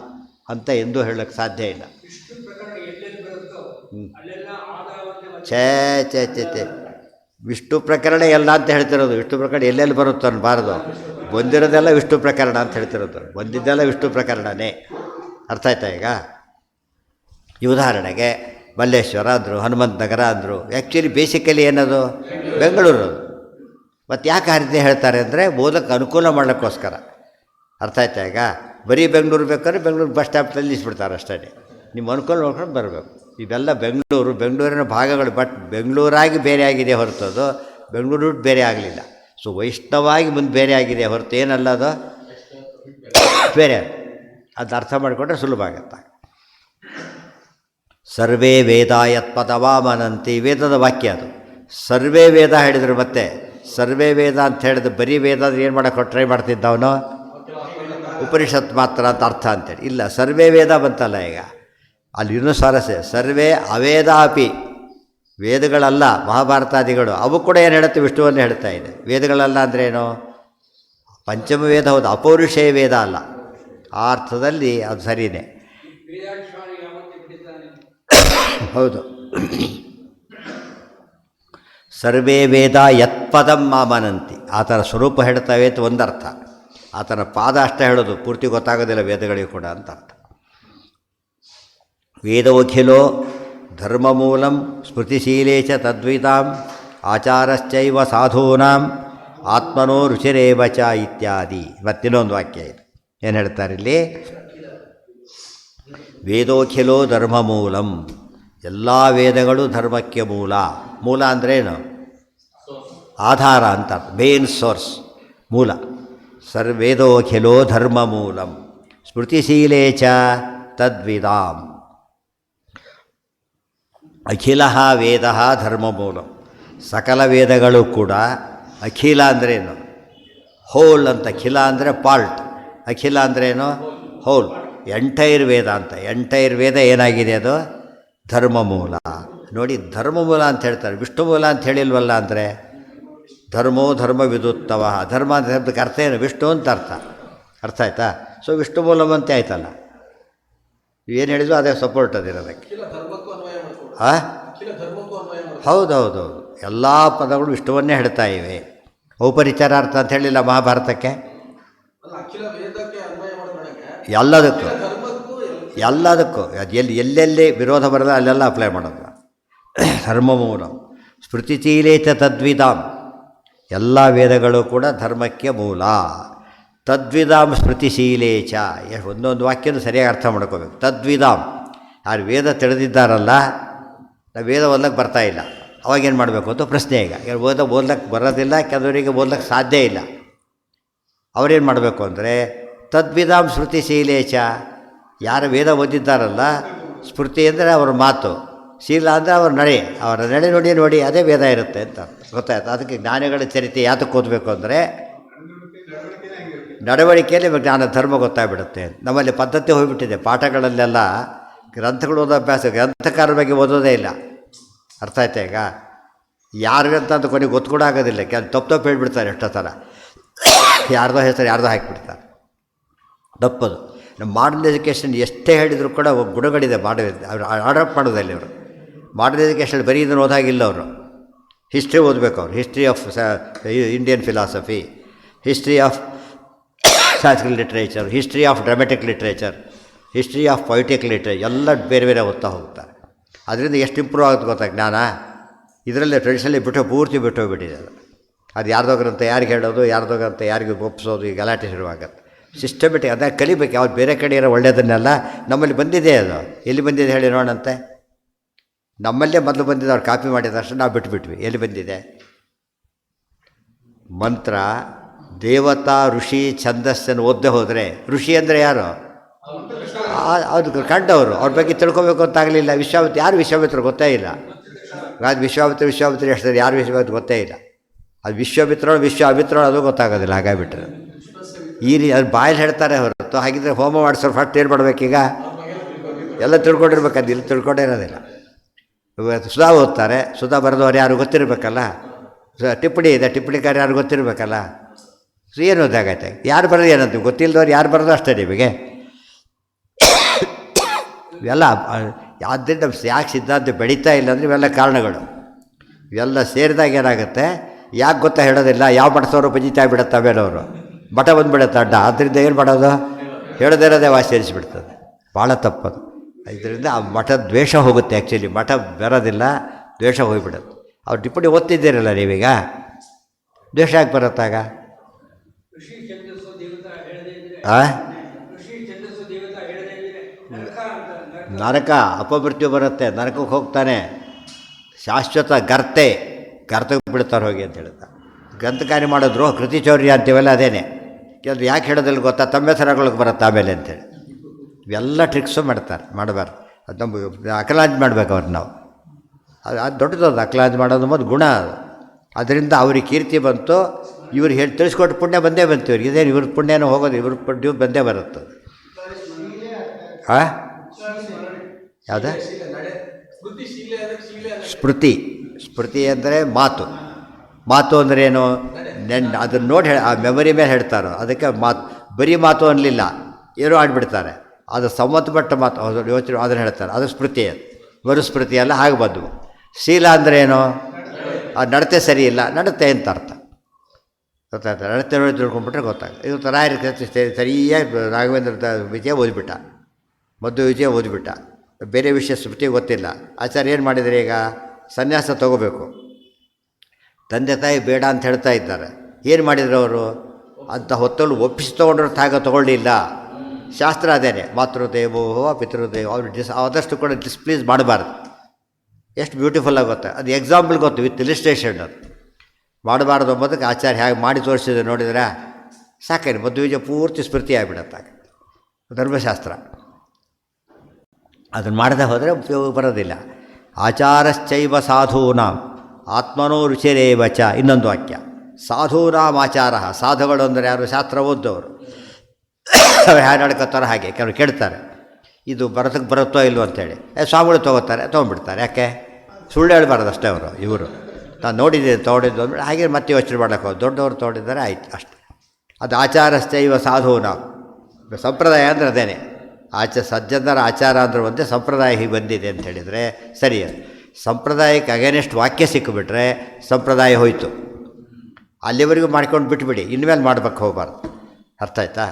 ಅಂತ ಎಂದೂ ಹೇಳೋಕ್ಕೆ ಸಾಧ್ಯ ಇಲ್ಲ. ಛೇ ವಿಷ್ಣು ಪ್ರಕರಣ ಎಲ್ಲ ಅಂತ ಹೇಳ್ತಿರೋದು. ವಿಷ್ಣು ಪ್ರಕರಣ ಎಲ್ಲೆಲ್ಲಿ ಬರುತ್ತೋ ಅನ್ನಬಾರ್ದು. ಬಂದಿರೋದೆಲ್ಲ ವಿಷ್ಣು ಪ್ರಕರಣ ಅಂತ ಹೇಳ್ತಿರೋದು. ಬಂದಿದ್ದೆಲ್ಲ ವಿಷ್ಣು ಪ್ರಕರಣನೇ. ಅರ್ಥ ಆಯ್ತಾ ಈಗ? ಈ ಉದಾಹರಣೆಗೆ ಮಲ್ಲೇಶ್ವರ ಅಂದರು, ಹನುಮಂತ ನಗರ ಅಂದರು. ಆ್ಯಕ್ಚುಲಿ ಬೇಸಿಕಲಿ ಏನದು? ಬೆಂಗಳೂರು. ಮತ್ತು ಯಾಕೆ ಆ ರೀತಿ ಹೇಳ್ತಾರೆ ಅಂದರೆ ಓದಕ್ಕೆ ಅನುಕೂಲ ಮಾಡೋಕ್ಕೋಸ್ಕರ. ಅರ್ಥ ಆಯ್ತಾ ಈಗ? ಬರೀ ಬೆಂಗಳೂರು ಬೇಕಾದ್ರೆ ಬೆಂಗಳೂರು ಬಸ್ ಸ್ಟಾಪ್ನಲ್ಲಿ ನಿಲ್ಲಿಸ್ಬಿಡ್ತಾರೆ ಅಷ್ಟೇ. ನಿಮ್ಮ ಅನುಕೂಲ ನೋಡ್ಕೊಂಡು ಬರಬೇಕು. ಇವೆಲ್ಲ ಬೆಂಗಳೂರಿನ ಭಾಗಗಳು. ಬಟ್ ಬೆಂಗಳೂರಾಗಿ ಬೇರೆ ಆಗಿದೆ ಹೊರತದು ಬೆಂಗಳೂರು ಬೇರೆ ಆಗಲಿಲ್ಲ. ಸೊ ವೈಷ್ಣವಾಗಿ ಮುಂದೆ ಬೇರೆ ಆಗಿದೆ ಹೊರತು ಏನಲ್ಲ ಅದು ಬೇರೆ. ಅದು ಅರ್ಥ ಮಾಡಿಕೊಂಡ್ರೆ ಸುಲಭ ಆಗುತ್ತೆ. ಸರ್ವೇ ವೇದ ಯತ್ಪದವಾಮನಂತಿ, ವೇದದ ವಾಕ್ಯ ಅದು. ಸರ್ವೇ ವೇದ ಹೇಳಿದ್ರು. ಮತ್ತೆ ಸರ್ವೇ ವೇದ ಅಂತ ಹೇಳಿದ್ರು. ಬರೀ ವೇದ ಅಂದರೆ ಏನು ಮಾಡೋಕ್ಕೆ ಟ್ರೈ ಮಾಡ್ತಿದ್ದ ಅವನು? ಉಪನಿಷತ್ ಮಾತ್ರ ಅಂತ ಅರ್ಥ ಅಂತೇಳಿ. ಇಲ್ಲ, ಸರ್ವೇ ವೇದ ಬಂತಲ್ಲ ಈಗ. ಅಲ್ಲಿ ಇನ್ನೂ ಸ್ವಾರಸ್ಯ. ಸರ್ವೇ ಅವೇದ ಅಪಿ, ವೇದಗಳಲ್ಲ ಮಹಾಭಾರತಾದಿಗಳು. ಅವು ಕೂಡ ಏನು ಹೇಳುತ್ತೆ? ವಿಷ್ಣುವನ್ನು ಹೇಳ್ತಾ ಇದೆ. ವೇದಗಳಲ್ಲ ಅಂದ್ರೇನು? ಪಂಚಮ ವೇದ ಹೌದು, ಅಪೌರುಷೇಯ ವೇದ ಅಲ್ಲ. ಆ ಅರ್ಥದಲ್ಲಿ ಅದು ಸರಿಯೇ ಹೌದು. ಸರ್ವೇ ವೇದ ಯತ್ಪದಂ ಮಾಮನಂತಿ, ಆತನ ಸ್ವರೂಪ ಹೇಳ್ತವೆ ಅಂತ ಒಂದರ್ಥ. ಆತನ ಪಾದ ಅಷ್ಟೇ ಹೇಳೋದು, ಪೂರ್ತಿ ಗೊತ್ತಾಗೋದಿಲ್ಲ ವೇದಗಳಿಗೂ ಕೂಡ ಅಂತ ಅರ್ಥ. ವೇದೋಖಿಲೋ ಧರ್ಮಮೂಲಂ ಸ್ಮೃತಿಶೀಲೇ ಚ ತದ್ವಿತಾಂ ಆಚಾರಶ್ಚೈವ ಸಾಧೂನಾಂ ಆತ್ಮನೋ ರುಚಿರೇವ ಚ ಇತ್ಯಾದಿ. ಮತ್ತಿನ್ನೊಂದು ವಾಕ್ಯ ಇದು. ಏನು ಹೇಳ್ತಾರೆ ಇಲ್ಲಿ? ವೇದೋಖಿಲೋ ಧರ್ಮಮೂಲಂ, ಎಲ್ಲ ವೇದಗಳು ಧರ್ಮಕ್ಕೆ ಮೂಲ. ಮೂಲ ಅಂದ್ರೇನು? ಆಧಾರ ಅಂತ, ಮೇನ್ ಸೋರ್ಸ್, ಮೂಲ. ವೇದೋಖಿಲೋ ಧರ್ಮಮೂಲಂ ಸ್ಮೃತಿಶೀಲೇ ಚ ತದ್ವಿದಾಂ. ಅಖಿಲ ವೇದ ಧರ್ಮಮೂಲಂ, ಸಕಲ ವೇದಗಳು ಕೂಡ. ಅಖಿಲ ಅಂದ್ರೇನು? ಹೋಲ್ ಅಂತ. ಖಿಲ ಅಂದರೆ ಪಾರ್ಟ್, ಅಖಿಲ ಅಂದ್ರೇನು? ಹೋಲ್. ಎಂಟೈರ್ ವೇದ ಅಂತ. ಎಂಟೈರ್ ವೇದ ಏನಾಗಿದೆ? ಅದು ಧರ್ಮಮೂಲ. ನೋಡಿ, ಧರ್ಮಮೂಲ ಅಂತ ಹೇಳ್ತಾರೆ, ವಿಷ್ಣು ಮೂಲ ಅಂತ ಹೇಳಿಲ್ವಲ್ಲ. ಅಂದರೆ ಧರ್ಮೋ ಧರ್ಮ ವಿದುತ್ತವ. ಧರ್ಮ ಅಂತ ಶಬ್ದಕ್ಕೆ ಅರ್ಥ ಏನು? ವಿಷ್ಣು ಅಂತ ಅರ್ಥ. ಅರ್ಥ ಆಯ್ತಾ? ಸೊ ವಿಷ್ಣು ಮೂಲವಂತೆ ಆಯ್ತಲ್ಲ. ಏನು ಹೇಳಿದ್ರು ಅದೇ ಸಪೋರ್ಟ್ ಅದಿರೋದಕ್ಕೆ. ಹೌದೌದು, ಎಲ್ಲ ಪದಗಳು ವಿಷ್ಣುವನ್ನೇ ಹೇಳ್ತಾ ಇವೆ. ಔಪರಿಚಾರಾರ್ಥ ಅಂತ ಹೇಳಿಲ್ಲ ಮಹಾಭಾರತಕ್ಕೆ. ಎಲ್ಲದಕ್ಕೂ ಅದು ಎಲ್ಲೆಲ್ಲಿ ವಿರೋಧ ಬರೋದ ಅಲ್ಲೆಲ್ಲ ಅಪ್ಲೈ ಮಾಡೋದು. ಧರ್ಮಮೂಲ ಸ್ಮೃತಿಶೀಲೇ ಚ ತದ್ವಿದಾಂ, ಎಲ್ಲ ವೇದಗಳು ಕೂಡ ಧರ್ಮಕ್ಕೆ ಮೂಲ. ತದ್ವಿದಾಂ ಸ್ಮೃತಿಶೀಲೇ ಚ. ಒಂದೊಂದು ವಾಕ್ಯನೂ ಸರಿಯಾಗಿ ಅರ್ಥ ಮಾಡ್ಕೋಬೇಕು. ತದ್ವಿದಾಂ, ಯಾರು ವೇದ ತಿಳಿದಿದ್ದಾರಲ್ಲ, ನಾವು ವೇದ ಓದ್ಲಿಕ್ಕೆ ಬರ್ತಾಯಿಲ್ಲ, ಅವಾಗೇನು ಮಾಡಬೇಕು ಅಂತ ಪ್ರಶ್ನೆ. ಈಗ ಓದ್ಲಿಕ್ಕೆ ಬರೋದಿಲ್ಲ, ಕೆಲವರಿಗೆ ಓದ್ಲಿಕ್ಕೆ ಸಾಧ್ಯ ಇಲ್ಲ. ಅವರೇನು ಮಾಡಬೇಕು ಅಂದರೆ ತದ್ವಿದಾಂ ಸ್ಮೃತಿಶೀಲೇ ಚ. ಯಾರು ವೇದ ಓದಿದ್ದಾರಲ್ಲ, ಸ್ಮೃತಿ ಅಂದರೆ ಅವ್ರ ಮಾತು, ಶೀಲ ಅಂದರೆ ಅವ್ರ ನಡೆ, ಅವರ ನಡೆ ನೋಡಿ ಅದೇ ವೇದ ಇರುತ್ತೆ ಅಂತ ಗೊತ್ತಾಯ್ತು. ಅದಕ್ಕೆ ಜ್ಞಾನಿಗಳ ಚರಿತ್ರೆ ಯಾತಕ್ಕೆ ಓದಬೇಕು ಅಂದರೆ ನಡವಳಿಕೆಯಲ್ಲಿ ಜ್ಞಾನ ಧರ್ಮ ಗೊತ್ತಾಗ್ಬಿಡುತ್ತೆ. ನಮ್ಮಲ್ಲಿ ಪದ್ಧತಿ ಹೋಗಿಬಿಟ್ಟಿದೆ. ಪಾಠಗಳಲ್ಲೆಲ್ಲ ಗ್ರಂಥಗಳು ಓದೋ ಅಭ್ಯಾಸ, ಗ್ರಂಥಕಾರರ ಬಗ್ಗೆ ಓದೋದೇ ಇಲ್ಲ. ಅರ್ಥ ಆಯ್ತಾ ಈಗ? ಯಾರಿಗಂತ ಅಂತ ಕೊನೆಗೆ ಗೊತ್ತು ಕೂಡ ಆಗೋದಿಲ್ಲ. ತಪ್ಪು ಹೇಳ್ಬಿಡ್ತಾರೆ. ಎಷ್ಟೋ ಥರ ಯಾರ್ದೋ ಹೆಸರು ಯಾರ್ದೋ ಹಾಕಿಬಿಡ್ತಾರೆ. ತಪ್ಪದು. ನಮ್ಮ ಮಾಡರ್ನ್ ಎಜುಕೇಷನ್ ಎಷ್ಟೇ ಹೇಳಿದರೂ ಕೂಡ ಗುಣಗಳಿದೆ. ಅವ್ರು ಅಡಾಪ್ಟ್ ಮಾಡೋದಲ್ಲಿ ಅವರು ಮಾಡರ್ನ್ ಎಜುಕೇಷನ್ ಬರೀ ಇದನ್ನು ಓದಾಗಿಲ್ಲ. ಅವರು ಹಿಸ್ಟ್ರಿ ಓದಬೇಕು. ಅವರು history of Indian philosophy, history of classical literature, history of dramatic literature, history of poetic literature ಎಲ್ಲ ಬೇರೆ ಬೇರೆ ಓದ್ತಾ ಹೋಗ್ತಾರೆ. ಅದರಿಂದ ಎಷ್ಟು ಇಂಪ್ರೂವ್ ಆಗುತ್ತೆ ಗೊತ್ತಾ ಜ್ಞಾನ. ಇದರಲ್ಲೇ ಟ್ರೆಡಿಷನಲ್ಲಿ ಪೂರ್ತಿ ಬಿಟ್ಟೋಗ್ಬಿಟ್ಟಿದೆ. ಅದು ಯಾರ್ದೋ ಗ್ರಂಥ ಯಾರಿಗೆ ಹೇಳೋದು, ಯಾರ್ದೋ ಗ್ರಂಥ ಯಾರಿಗೆ ಒಪ್ಪಿಸೋದು, ಈ ಗಲಾಟೆ ಶುರುವಾಗುತ್ತೆ. ಸಿಸ್ಟಮೆಟಿಕ್ ಅದನ್ನು ಕಲಿಬೇಕು. ಯಾವ್ದು ಬೇರೆ ಕಡೆ ಇರೋ ಒಳ್ಳೆಯದನ್ನೆಲ್ಲ ನಮ್ಮಲ್ಲಿ ಬಂದಿದೆ. ಅದು ಎಲ್ಲಿ ಬಂದಿದೆ ಹೇಳಿ ನೋಡಂತೆ. ನಮ್ಮಲ್ಲೇ ಮೊದಲು ಬಂದಿದೆ, ಅವ್ರು ಕಾಪಿ ಮಾಡಿದಷ್ಟು ನಾವು ಬಿಟ್ಬಿಟ್ವಿ. ಎಲ್ಲಿ ಬಂದಿದೆ? ಮಂತ್ರ, ದೇವತಾ, ಋಷಿ, ಛಂದಸ್ಸನ್ನು ಓದದೆ ಹೋದರೆ, ಋಷಿ ಅಂದರೆ ಯಾರು? ಅದು ಕಂಡವರು. ಅವ್ರ ಬಗ್ಗೆ ತಿಳ್ಕೊಬೇಕು ಅಂತಾಗಲಿಲ್ಲ. ಯಾರು ವಿಶ್ವಾಮಿತ್ರರು ಗೊತ್ತೇ ಇಲ್ಲ. ಅದು ವಿಶ್ವಾಮಿತ್ರ ಎಷ್ಟು ಯಾರು ವಿಶ್ವಾಮಿತ್ರ ಗೊತ್ತೇ ಇಲ್ಲ. ಅದು ವಿಶ್ವಾಮಿತ್ರ ಅದು ಗೊತ್ತಾಗೋದಿಲ್ಲ. ಹಾಗಾಗಿಬಿಟ್ರೆ ಈ ರೀತಿ ಅದು ಬಾಯಲ್ಲಿ ಹೇಳ್ತಾರೆ ಹೊರತು. ಹಾಗಿದ್ರೆ ಹೋಮ ಮಾಡಿಸೋರು ಫಸ್ಟ್ ಏನು ಮಾಡಬೇಕೀಗ? ಎಲ್ಲ ತಿಳ್ಕೊಂಡಿರ್ಬೇಕು. ಅದು ಇಲ್ಲಿ ತಿಳ್ಕೊಂಡಿರೋದಿಲ್ಲ. ಸುಧಾ ಓದ್ತಾರೆ, ಸುಧಾ ಬರೆದವ್ರು ಯಾರು ಗೊತ್ತಿರಬೇಕಲ್ಲ. ಟಿಪ್ಪಣಿ ಇದೆ, ಟಿಪ್ಪಣಿಕಾರ ಯಾರು ಗೊತ್ತಿರಬೇಕಲ್ಲ. ಸೊ ಏನು ಓದಾಗೈತೆ? ಯಾರು ಬರೋದು ಏನಂತ ಗೊತ್ತಿಲ್ಲದವ್ರು ಯಾರು ಬರೋದು ಅಷ್ಟೇ ನಿಮಗೆ. ಇವೆಲ್ಲ ಆದ್ದರಿಂದ ಯಾಕೆ ಸಿದ್ಧಾಂತ ಬೆಳೀತಾ ಇಲ್ಲ ಅಂದರೆ ಇವೆಲ್ಲ ಕಾರಣಗಳು. ಇವೆಲ್ಲ ಸೇರಿದಾಗ ಏನಾಗುತ್ತೆ, ಯಾಕೆ ಗೊತ್ತಾ ಹೇಳೋದಿಲ್ಲ, ಯಾವ ಮಠದವರು ಪಂಜಿತಾಗಿ ಬಿಡುತ್ತೆ ಆಮೇಲೆ ಅವರು ಮಠ ಬಂದುಬಿಡುತ್ತೆ ಅಡ್ಡ. ಆದ್ದರಿಂದ ಏನು ಮಾಡೋದು, ಹೇಳದೇ ಇರೋದೇ ವಾಸಿ ಸೇರಿಸಿಬಿಡ್ತದೆ. ಭಾಳ ತಪ್ಪದು. ಇದರಿಂದ ಆ ಮಠ ದ್ವೇಷ ಹೋಗುತ್ತೆ. ಆ್ಯಕ್ಚುಲಿ ಮಠ ಬರೋದಿಲ್ಲ, ದ್ವೇಷ ಹೋಗಿಬಿಡುತ್ತೆ. ಅವ್ರು ಟಿಪ್ಪಣಿ ಓದ್ತಿದ್ದೀರಲ್ಲ ನೀವೀಗ, ದ್ವೇಷ ಯಾಕೆ ಬರುತ್ತಾಗ? ನರಕ ಅಪಮೃತ್ಯು ಬರುತ್ತೆ, ನರಕಕ್ಕೆ ಹೋಗ್ತಾನೆ. ಶಾಶ್ವತ ಗರ್ತಕ್ಕೆ ಬಿಡ್ತಾರೆ ಹೋಗಿ ಅಂತ ಹೇಳ್ತಾರೆ. ಗ್ರಂಥಕಾರ್ಯ ಮಾಡಿದ್ರು ಕೃತಿಚೌರ್ಯ ಅಂತೀವಲ್ಲ ಅದೇನೆ. ಕೆಲವರು ಯಾಕೆ ಹೇಳೋದಿಲ್ಲ ಗೊತ್ತಾ, ತಮ್ಮ ಹೆಸರುಗಳಿಗೆ ಬರುತ್ತೆ ಆಮೇಲೆ ಅಂತೇಳಿ. ಇವೆಲ್ಲ ಟ್ರಿಕ್ಸು ಮಾಡ್ತಾರೆ, ಮಾಡಬಾರ್ದು. ಅದು ನಮ್ಮ ಅಕಲಾಂಜ್ ಮಾಡ್ಬೇಕು ಅವ್ರು ನಾವು. ಅದು ದೊಡ್ಡದದು ಅಕಲಾಂಜ್ ಮಾಡೋದು ಮತ್ತು ಗುಣ ಅದು. ಅದರಿಂದ ಅವ್ರಿಗೆ ಕೀರ್ತಿ ಬಂತು, ಇವ್ರು ಹೇಳಿ ತಿಳಿಸ್ಕೊಟ್ಟು ಪುಣ್ಯ ಬಂದೇ ಬಂತು ಇವ್ರಿಗೆ. ಇದೇನು ಇವ್ರ ಪುಣ್ಯನೂ ಹೋಗೋದು, ಇವ್ರ ಪುಣ್ಯ ಬಂದೇ ಬರುತ್ತೆ. ಯಾವುದು? ಸ್ಮೃತಿ ಅಂದರೆ ಮಾತು ಅಂದರೆ ಏನು, ಅದನ್ನು ನೋಡಿ ಆ ಮೆಮೊರಿ ಮೇಲೆ ಹೇಳ್ತಾರೋ ಅದಕ್ಕೆ ಬರೀ ಮಾತು ಅನ್ನಲಿಲ್ಲ, ಏನೋ ಆಡ್ಬಿಡ್ತಾರೆ. ಅದು ಸಂಬಂಧಪಟ್ಟ ಮಾತು ಯೋಚನೆ ಅದನ್ನು ಹೇಳ್ತಾರೆ, ಅದು ಸ್ಮೃತಿ. ಅದು ಮರುಸ್ಮೃತಿ ಅಲ್ಲ, ಹಾಗೆ ಬಂದವು. ಶೀಲ ಅಂದರೆ ಏನು, ಅದು ನಡತೆ ಸರಿ ಇಲ್ಲ, ನಡತೆ ಅಂತ ಅರ್ಥ ಗೊತ್ತಾಗ್ತದೆ. ನಡತೆ ನೋಡಿ ತಿಳ್ಕೊಂಡ್ಬಿಟ್ರೆ ಗೊತ್ತಾಗುತ್ತೆ. ಇದು ರಾಯರ ಸರಿಯಾಗಿ ರಾಘವೇಂದ್ರ ವಿಜಯ ಓದಿಬಿಟ್ಟ, ಮದ್ದು ವಿಜಯ ಓದಿಬಿಟ್ಟ, ಬೇರೆ ವಿಷಯ ಸ್ಮೃತಿ ಗೊತ್ತಿಲ್ಲ. ಆಚಾರ್ಯ ಏನು ಮಾಡಿದರೆ, ಈಗ ಸನ್ಯಾಸ ತಗೋಬೇಕು, ತಂದೆ ತಾಯಿ ಬೇಡ ಅಂತ ಹೇಳ್ತಾ ಇದ್ದಾರೆ. ಏನು ಮಾಡಿದ್ರು ಅವರು, ಅಂಥ ಹೊತ್ತಲ್ಲಿ ಒಪ್ಪಿಸಿ ತೊಗೊಂಡ್ರೆ ತೊಗೊಳ್ಳಿಲ್ಲ. ಶಾಸ್ತ್ರ ಅದೇನೆ, ಮಾತೃದೇವೋಹೋ ಪಿತೃದೇವ. ಅವ್ರು ಆದಷ್ಟು ಕೂಡ ಡಿಸ್ಪ್ಲೀಸ್ ಮಾಡಬಾರ್ದು. ಎಷ್ಟು ಬ್ಯೂಟಿಫುಲ್ ಆಗುತ್ತೆ ಅದು. ಎಕ್ಸಾಂಪಲ್ ಗೊತ್ತು, ವಿತ್ ಇಲಿಸ್ಟ್ರೇಷನ್. ಅದು ಮಾಡಬಾರ್ದು ಅಂಬೋದಕ್ಕೆ ಆಚಾರ್ಯ ಹೇಗೆ ಮಾಡಿ ತೋರಿಸಿದ್ರೆ ನೋಡಿದ್ರೆ ಸಾಕೇನು, ಮದುವೆ ಪೂರ್ತಿ ಸ್ಮೃತಿ ಆಗಿಬಿಡತ್ತಾಗ. ಧರ್ಮಶಾಸ್ತ್ರ ಅದನ್ನು ಮಾಡದೆ ಹೋದರೆ ಉಪಯೋಗ ಬರೋದಿಲ್ಲ. ಆಚಾರಶ್ಚೈವ ಸಾಧೂನಾಂ ಆತ್ಮನೋ ರುಚಿರೇವಚ. ಇನ್ನೊಂದು ವಾಕ್ಯ, ಸಾಧೂನಾಂ ಆಚಾರ. ಸಾಧುಗಳು ಅಂದರೆ ಯಾರು, ಶಾಸ್ತ್ರ ಓದ್ದವರು. ಅವ್ರು ಹ್ಯಾರು ನಡ್ಕೋತಾರೋ ಹಾಗೆ. ಕೆಲವರು ಕೇಳ್ತಾರೆ ಇದು ಬರುತ್ತೋ ಇಲ್ವೋ ಅಂತೇಳಿ, ಸ್ವಾಮಿಗಳು ತೊಗೋತಾರೆ, ತೊಗೊಂಡ್ಬಿಡ್ತಾರೆ. ಯಾಕೆ, ಸುಳ್ಳು ಹೇಳ್ಬಾರ್ದು ಅಷ್ಟೇ ಅವರು. ಇವರು ನಾನು ನೋಡಿದ್ದೀನಿ ತೊಗೊಂಡಿದ್ದು ಅಂದ್ಬಿಟ್ಟು ಹಾಗೆ ಮತ್ತೆ ಯೋಚನೆ ಮಾಡೋಕ್ಕೆ ಹೋಗಿ ದೊಡ್ಡವರು ತೊಗೊಂಡಿದ್ದಾರೆ, ಆಯ್ತು ಅಷ್ಟೇ. ಅದು ಆಚಾರಶ್ಚೈವ ಸಾಧೂನಾಂ. ಸಂಪ್ರದಾಯ ಅಂದರೆ ಅದೇನೆ. ಸಜ್ಜನರ ಆಚಾರ ಅಂದ್ರೆ ಒಂದೇ, ಸಂಪ್ರದಾಯ ಹೀಗೆ ಬಂದಿದೆ ಅಂತ ಹೇಳಿದರೆ ಸರಿ. ಅದು ಸಂಪ್ರದಾಯಕ್ಕೆ ಅಗೇನೆಸ್ಟ್ ವಾಕ್ಯ ಸಿಕ್ಕಿಬಿಟ್ರೆ ಸಂಪ್ರದಾಯ ಹೋಯಿತು. ಅಲ್ಲಿವರೆಗೂ ಮಾಡ್ಕೊಂಡು ಬಿಟ್ಬಿಡಿ, ಇನ್ಮೇಲೆ ಮಾಡ್ಬೇಕು ಹೋಗಬಾರ್ದು. ಅರ್ಥ ಆಯ್ತಾ?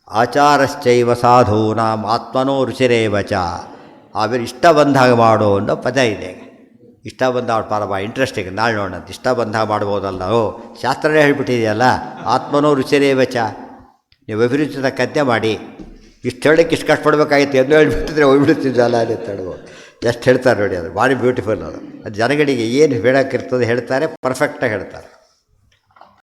ಆಚಾರಶ್ಚೈವ ಸಾಧೂನಾಂ ಆತ್ಮನೋ ರುಚಿರೇವಚ. ಆಮೇಲೆ ಇಷ್ಟ ಬಂದಾಗ ಮಾಡೋ ಅನ್ನೋ ಪದ ಇದೆ. ಇಷ್ಟ ಬಂದಾಗ ಭಾಳ ಇಂಟ್ರೆಸ್ಟಿಂಗ್, ನಾಳೆ ನೋಡೋಣ. ಇಷ್ಟ ಬಂದಾಗ ಮಾಡ್ಬೋದಲ್ಲ, ಶಾಸ್ತ್ರನೇ ಹೇಳ್ಬಿಟ್ಟಿದೆಯಲ್ಲ, ಆತ್ಮನೋ ರುಚಿರೇವಚ. ನೀವು ಅಭಿರುಚಿ ತಕ್ಕಂತೆ ಮಾಡಿ. ಇಷ್ಟು ಹೇಳೋಕ್ಕೆ ಇಷ್ಟು ಕಷ್ಟಪಡ್ಬೇಕಾಗಿತ್ತು ಎಂದು ಹೇಳ್ಬಿಟ್ಟಿದ್ರೆ ಹೋಗ್ಬಿಡ್ತಿದ್ದಲ್ಲ ಅಂತ ಹೇಳ್ಬೋದು. ಎಷ್ಟು ಹೇಳ್ತಾರೆ ನೋಡಿ, ಅದು ಭಾರಿ ಬ್ಯೂಟಿಫುಲ್. ಅದು ಜನಗಳಿಗೆ ಏನು ಹೇಳೋಕ್ಕಿರ್ತದೆ ಹೇಳ್ತಾರೆ, ಪರ್ಫೆಕ್ಟಾಗಿ ಹೇಳ್ತಾರೆ.